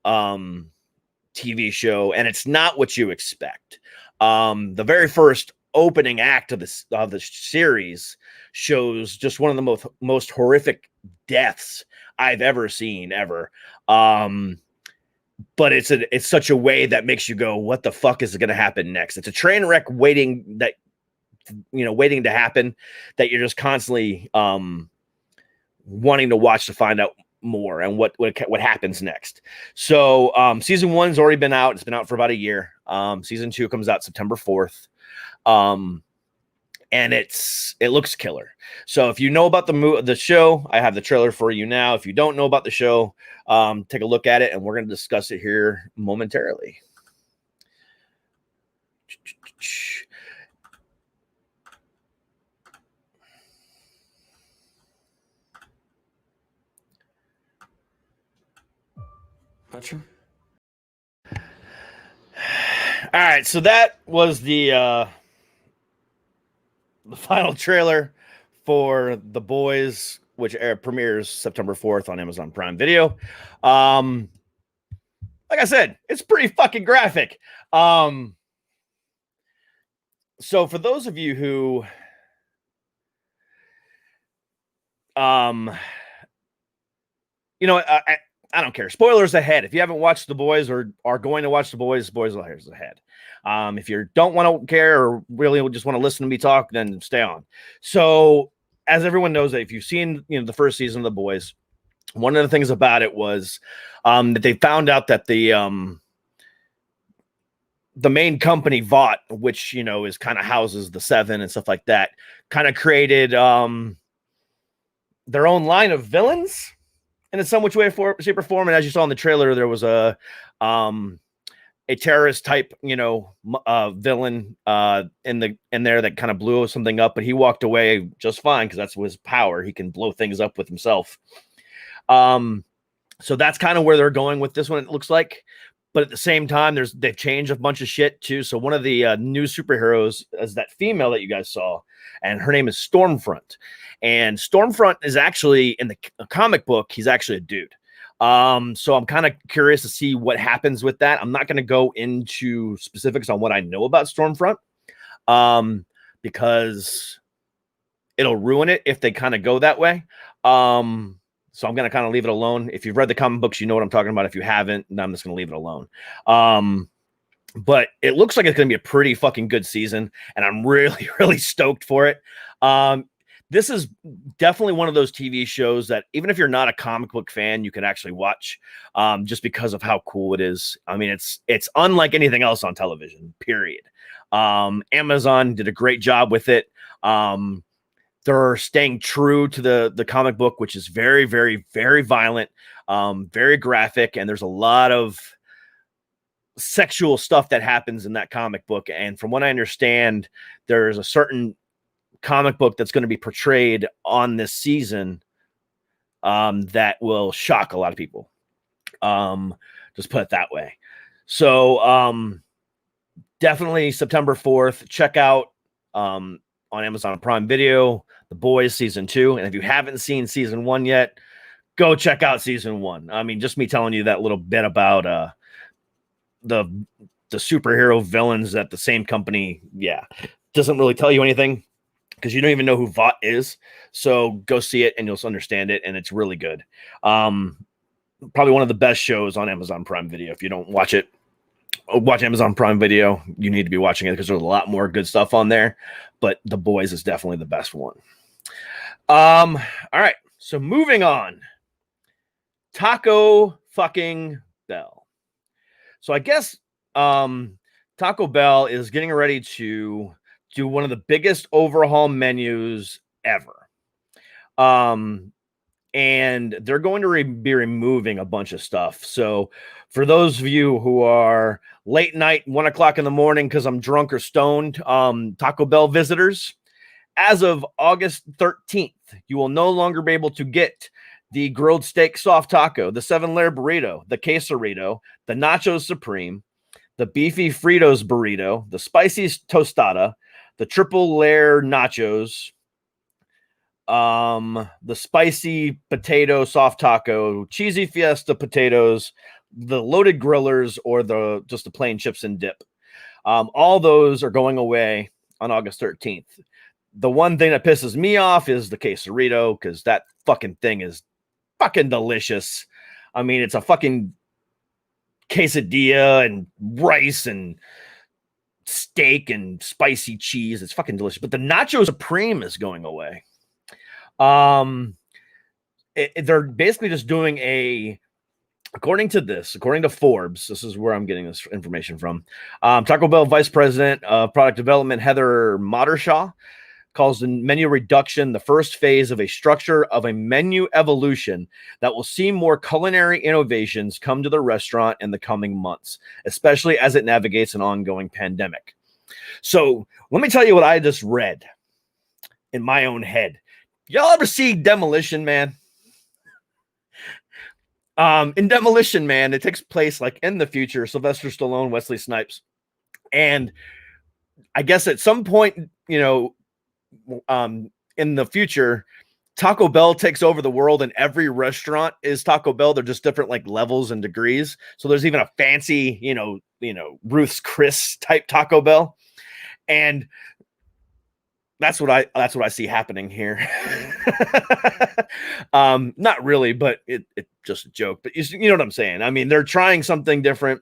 TV show, and it's not what you expect. The very first opening act of the series shows just one of the most horrific deaths I've ever seen ever. But it's such a way that makes you go, what the fuck is going to happen next? It's a train wreck waiting to happen, that you're just constantly wanting to watch to find out more and what happens next. So season 1's already been out. It's been out for about a year. Season 2 comes out September 4th. and it looks killer. So if you know about the show, I have the trailer for you now. If you don't know about the show, take a look at it, and we're going to discuss it here momentarily. Gotcha. All right, so that was the final trailer for The Boys, which premieres September 4th on Amazon Prime Video. Like I said, it's pretty fucking graphic. So for those of you who I don't care. Spoilers ahead. If you haven't watched The Boys or are going to watch The Boys, spoilers ahead. If you don't want to care or really just want to listen to me talk, then stay on. So, as everyone knows, that if you've seen the first season of The Boys, one of the things about it was that they found out that the main company Vought, which is kind of houses the Seven and stuff like that, kind of created their own line of villains. And in some which way, shape, or form, and as you saw in the trailer, there was a terrorist type, villain in there that kind of blew something up, but he walked away just fine because that's his power. He can blow things up with himself. So that's kind of where they're going with this one. It looks like, but at the same time, they've changed a bunch of shit too. So one of the new superheroes is that female that you guys saw, and her name is Stormfront. And Stormfront is actually in the comic book. He's actually a dude. So I'm kind of curious to see what happens with that. I'm not going to go into specifics on what I know about Stormfront, because it'll ruin it if they kind of go that way. So I'm going to kind of leave it alone. If you've read the comic books, you know what I'm talking about. If you haven't, then I'm just going to leave it alone. But it looks like it's going to be a pretty fucking good season, and I'm really, really stoked for it. This is definitely one of those TV shows that even if you're not a comic book fan, you can actually watch, just because of how cool it is. I mean, it's unlike anything else on television, period. Amazon did a great job with it. They're staying true to the comic book, which is very, very, very violent, very graphic, and there's a lot of sexual stuff that happens in that comic book. And from what I understand, there's a certain comic book that's going to be portrayed on this season that will shock a lot of people. Just put it that way. So definitely September 4th, check out on Amazon Prime Video, The Boys season 2. And if you haven't seen season 1 yet, go check out season 1. I mean, just me telling you that little bit about the superhero villains that the same company, doesn't really tell you anything, because you don't even know who Vought is. So go see it and you'll understand it. And it's really good. Probably one of the best shows on Amazon Prime Video. If you don't watch it, watch Amazon Prime Video. You need to be watching it because there's a lot more good stuff on there. But The Boys is definitely the best one. All right. So moving on. Taco fucking Bell. So I guess Taco Bell is getting ready to do one of the biggest overhaul menus ever. And they're going to be removing a bunch of stuff. So for those of you who are late night, 1 o'clock in the morning, because I'm drunk or stoned, Taco Bell visitors, as of August 13th, you will no longer be able to get the grilled steak soft taco, the 7-layer burrito, the quesarito, the nacho supreme, the beefy Fritos burrito, the spicy tostada, the triple layer nachos, the spicy potato soft taco, cheesy fiesta potatoes, the loaded grillers, or just the plain chips and dip. All those are going away on August 13th. The one thing that pisses me off is the quesarito, because that fucking thing is fucking delicious. I mean, it's a fucking quesadilla and rice and steak and spicy cheese. It's fucking delicious. But the nacho supreme is going away. They're basically just doing according to Forbes, this is where I'm getting this information from. Taco Bell Vice President of Product Development, Heather Modershaw, calls the menu reduction the first phase of a structure of a menu evolution that will see more culinary innovations come to the restaurant in the coming months, especially as it navigates an ongoing pandemic. So let me tell you what I just read in my own head. Y'all ever see Demolition Man? In Demolition Man, it takes place like in the future, Sylvester Stallone, Wesley Snipes. And I guess at some point, you know, in the future, Taco Bell takes over the world and every restaurant is Taco Bell. They're just different like levels and degrees. So there's even a fancy, you know, Ruth's Chris type Taco Bell. And that's what I see happening here. Not really, but it's just a joke, but you know what I'm saying? I mean, they're trying something different.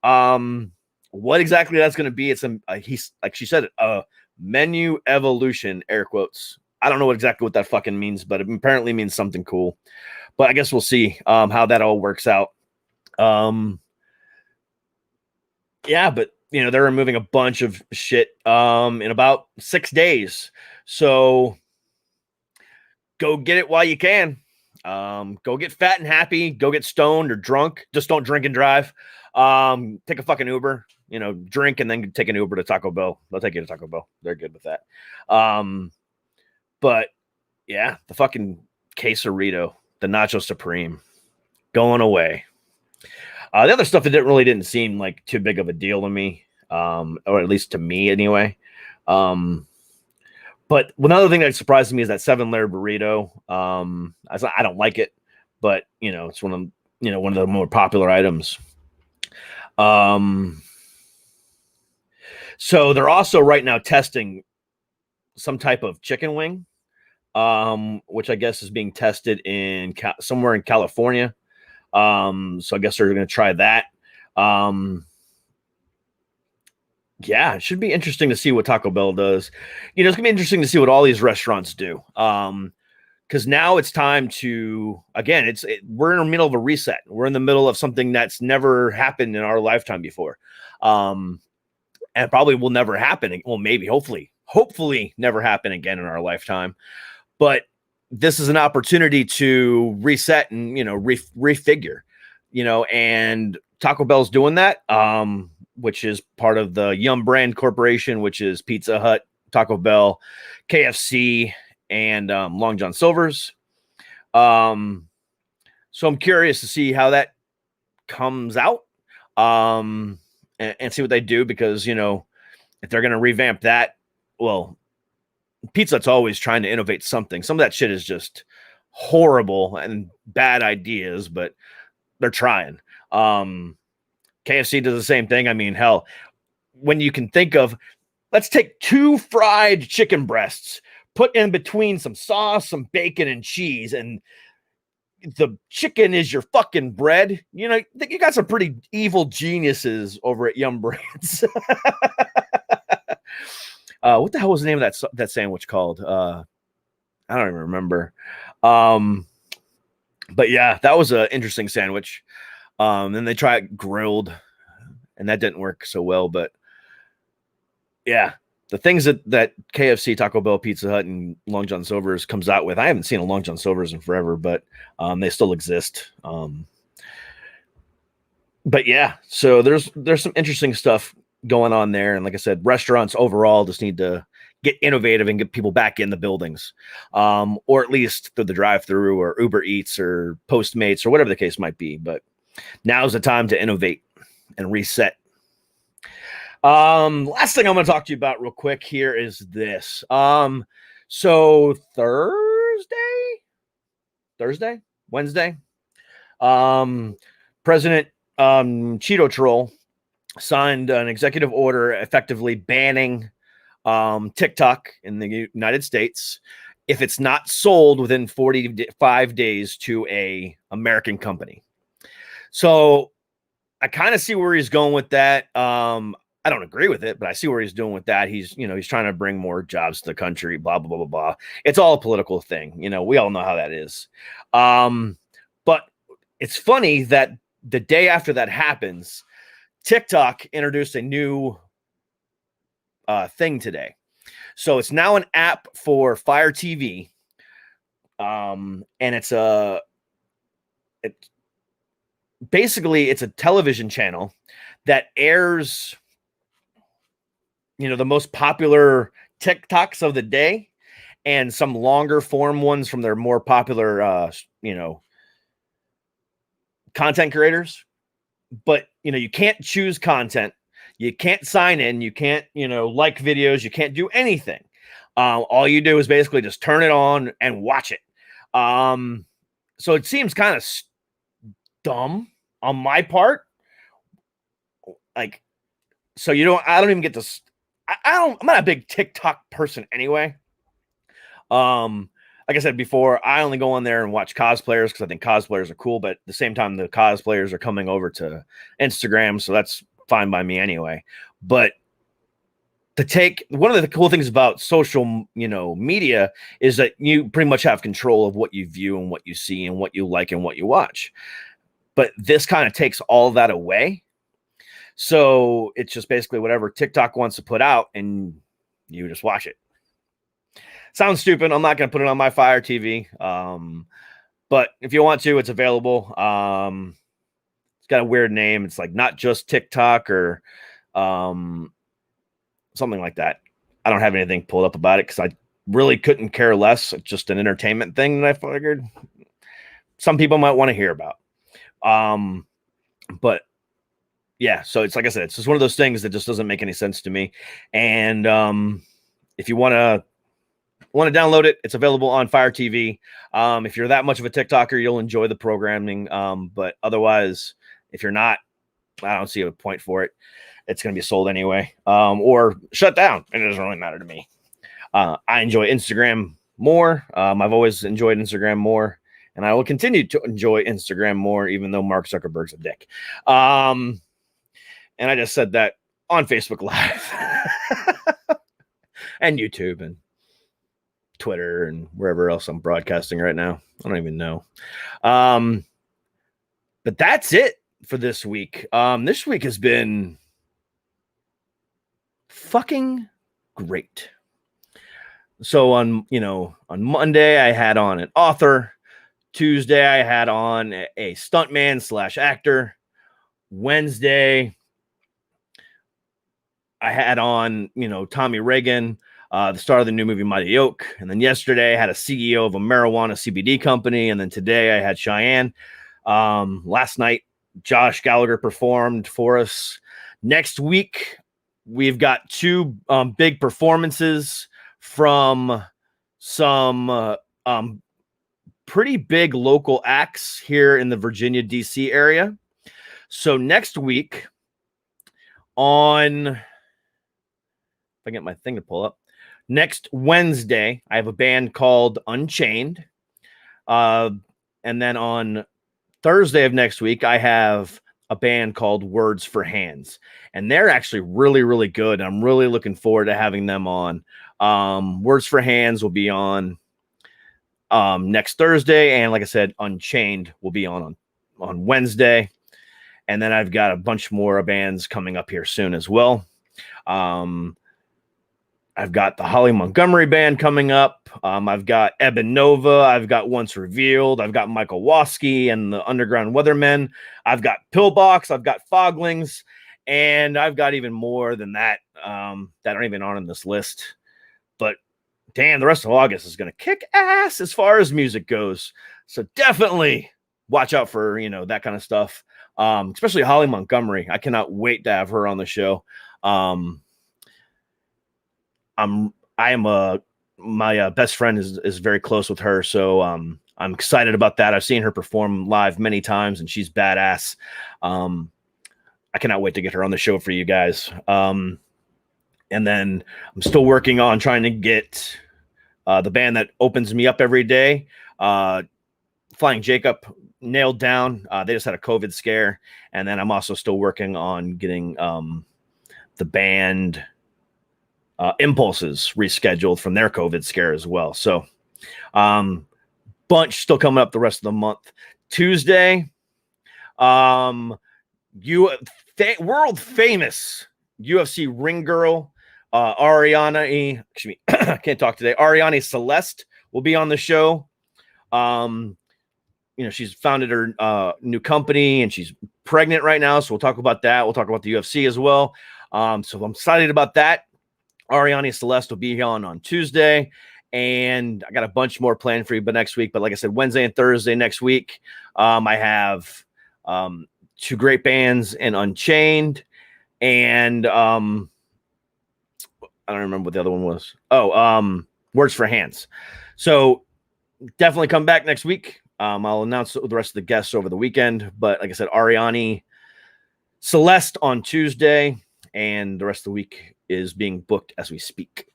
What exactly that's going to be? It's he's like she said, a menu evolution, air quotes. I don't know exactly what that fucking means, but it apparently means something cool. But I guess we'll see how that all works out. Yeah, but you know, they're removing a bunch of shit in about 6 days. So go get it while you can. Go get fat and happy, go get stoned or drunk. Just don't drink and drive. Take a fucking Uber, you know, drink and then take an Uber to Taco Bell. They'll take you to Taco Bell. They're good with that. But yeah, the fucking quesarito, the Nacho Supreme going away. The other stuff that didn't seem like too big of a deal to me, or at least to me anyway. But another thing that surprised me is that 7-layer burrito. I don't like it, but you know, it's one of the more popular items. So they're also right now testing some type of chicken wing, which I guess is being tested in somewhere in California. So I guess they're going to try that. Yeah, it should be interesting to see what Taco Bell does. You know, it's gonna be interesting to see what all these restaurants do. Because now it's time to, again, we're in the middle of a reset. We're in the middle of something that's never happened in our lifetime before. And probably will never happen. Well, maybe, hopefully never happen again in our lifetime. But this is an opportunity to reset and, you know, refigure, you know, and Taco Bell's doing that, which is part of the Yum Brand Corporation, which is Pizza Hut, Taco Bell, KFC, and Long John Silver's. So I'm curious to see how that comes out, and see what they do, because, you know, if they're going to revamp that, well, Pizza Hut's always trying to innovate something. Some of that shit is just horrible and bad ideas, but they're trying. KFC does the same thing. I mean, hell, when you can think of, let's take 2 fried chicken breasts, put in between some sauce, some bacon and cheese, and the chicken is your fucking bread. You know, you got some pretty evil geniuses over at Yum Brands. What the hell was the name of that sandwich called? I don't even remember. But yeah, that was an interesting sandwich. Then they tried grilled, and that didn't work so well. But yeah, the things that KFC, Taco Bell, Pizza Hut, and Long John Silver's comes out with, I haven't seen a Long John Silver's in forever, but they still exist. But yeah, so there's some interesting stuff going on there. And like I said, restaurants overall just need to get innovative and get people back in the buildings, or at least through the drive-through or Uber Eats or Postmates or whatever the case might be. But now's the time to innovate and reset. Last thing I'm going to talk to you about real quick here is this. So Wednesday, President Cheeto Troll signed an executive order effectively banning TikTok in the United States if it's not sold within 45 days to a American company. So I kind of see where he's going with that. I don't agree with it, but I see where he's doing with that. He's trying to bring more jobs to the country, blah, blah, blah, blah, blah. It's all a political thing. You know, we all know how that is. But it's funny that the day after that happens, TikTok introduced a new thing today. So it's now an app for Fire TV. And it's basically it's a television channel that airs, the most popular TikToks of the day and some longer form ones from their more popular, content creators. But, you can't choose content. You can't sign in. You can't, like videos. You can't do anything. All you do is basically just turn it on and watch it. So it seems kind of dumb on my part. Like, so I don't even get this. I'm not a big TikTok person anyway. Like I said before, I only go on there and watch cosplayers because I think cosplayers are cool, but at the same time, the cosplayers are coming over to Instagram, so that's fine by me anyway. But one of the cool things about social, media is that you pretty much have control of what you view and what you see and what you like and what you watch. But this kind of takes all that away. So it's just basically whatever TikTok wants to put out and you just watch it. Sounds stupid. I'm not going to put it on my Fire TV. But if you want to, it's available. It's got a weird name. It's like not just TikTok or something like that. I don't have anything pulled up about it because I really couldn't care less. It's just an entertainment thing that I figured some people might want to hear about. But yeah, so it's like I said, it's just one of those things that just doesn't make any sense to me. And if you want to download it, it's available on Fire TV. If you're that much of a TikToker, you'll enjoy the programming. But otherwise, if you're not, I don't see a point for it. It's going to be sold anyway, or shut down. And it doesn't really matter to me. I enjoy Instagram more. I've always enjoyed Instagram more, and I will continue to enjoy Instagram more, even though Mark Zuckerberg's a dick. And I just said that on Facebook Live and YouTube and Twitter and wherever else I'm broadcasting right now. I don't even know. But that's it for this week. This week has been fucking great. So on Monday, I had on an author. Tuesday, I had on a stuntman / actor. Wednesday, I had on, Tommy Reagan, the star of the new movie Mighty Oak. And then yesterday I had a CEO of a marijuana CBD company. And then today I had Cheyenne. Last night, Josh Gallagher performed for us. Next week, we've got two big performances from some pretty big local acts here in the Virginia, D.C. area. So next week if I get my thing to pull up, next Wednesday, I have a band called Unchained. And then on Thursday of next week, I have a band called Words for Hands. And they're actually really, really good. I'm really looking forward to having them on. Words for Hands will be on next Thursday. And like I said, Unchained will be on Wednesday. And then I've got a bunch more bands coming up here soon as well. I've got the Holly Montgomery Band coming up. I've got Eben Nova. I've got Once Revealed. I've got Michael Waski and the Underground Weathermen. I've got Pillbox. I've got Foglings. And I've got even more than that that aren't even on this list. But damn, the rest of August is going to kick ass as far as music goes. So definitely watch out for, that kind of stuff. Especially Holly Montgomery. I cannot wait to have her on the show. My best friend is very close with her. So, I'm excited about that. I've seen her perform live many times and she's badass. I cannot wait to get her on the show for you guys. And then I'm still working on trying to get, the band that opens me up every day, Flying Jacob, nailed down. They just had a COVID scare. And then I'm also still working on getting, the band, Impulses rescheduled from their COVID scare as well. So, bunch still coming up the rest of the month. Tuesday, world famous UFC ring girl, Ariana, excuse me, can't talk today. Ariana Celeste will be on the show. She's founded her new company and she's pregnant right now. So we'll talk about that. We'll talk about the UFC as well. So I'm excited about that. Ariana Celeste will be on Tuesday. And I got a bunch more planned for you next week. But like I said, Wednesday and Thursday next week, I have two great bands in Unchained. And I don't remember what the other one was. Words for Hands. So definitely come back next week. I'll announce the rest of the guests over the weekend. But like I said, Ariana Celeste on Tuesday. And the rest of the week is being booked as we speak.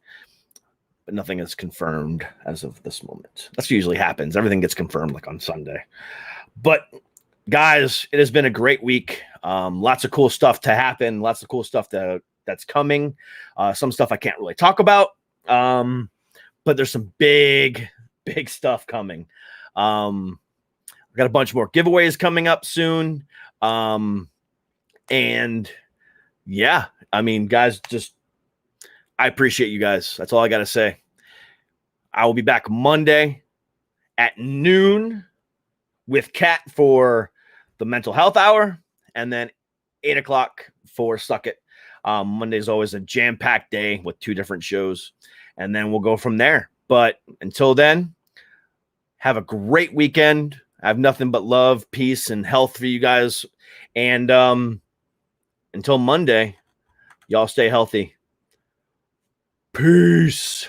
But nothing is confirmed as of this moment. That's what usually happens. Everything gets confirmed like on Sunday. But guys, it has been a great week. Lots of cool stuff to happen. Lots of cool stuff that's coming. Some stuff I can't really talk about. But there's some big stuff coming. We got a bunch more giveaways coming up soon. And yeah, I mean, guys, I appreciate you guys. That's all I got to say. I will be back Monday at noon with Kat for the mental health hour, and then 8 o'clock for Suck It. Monday is always a jam-packed day with 2 different shows, and then we'll go from there. But until then, have a great weekend. I have nothing but love, peace, and health for you guys. And until Monday, y'all stay healthy. Peace.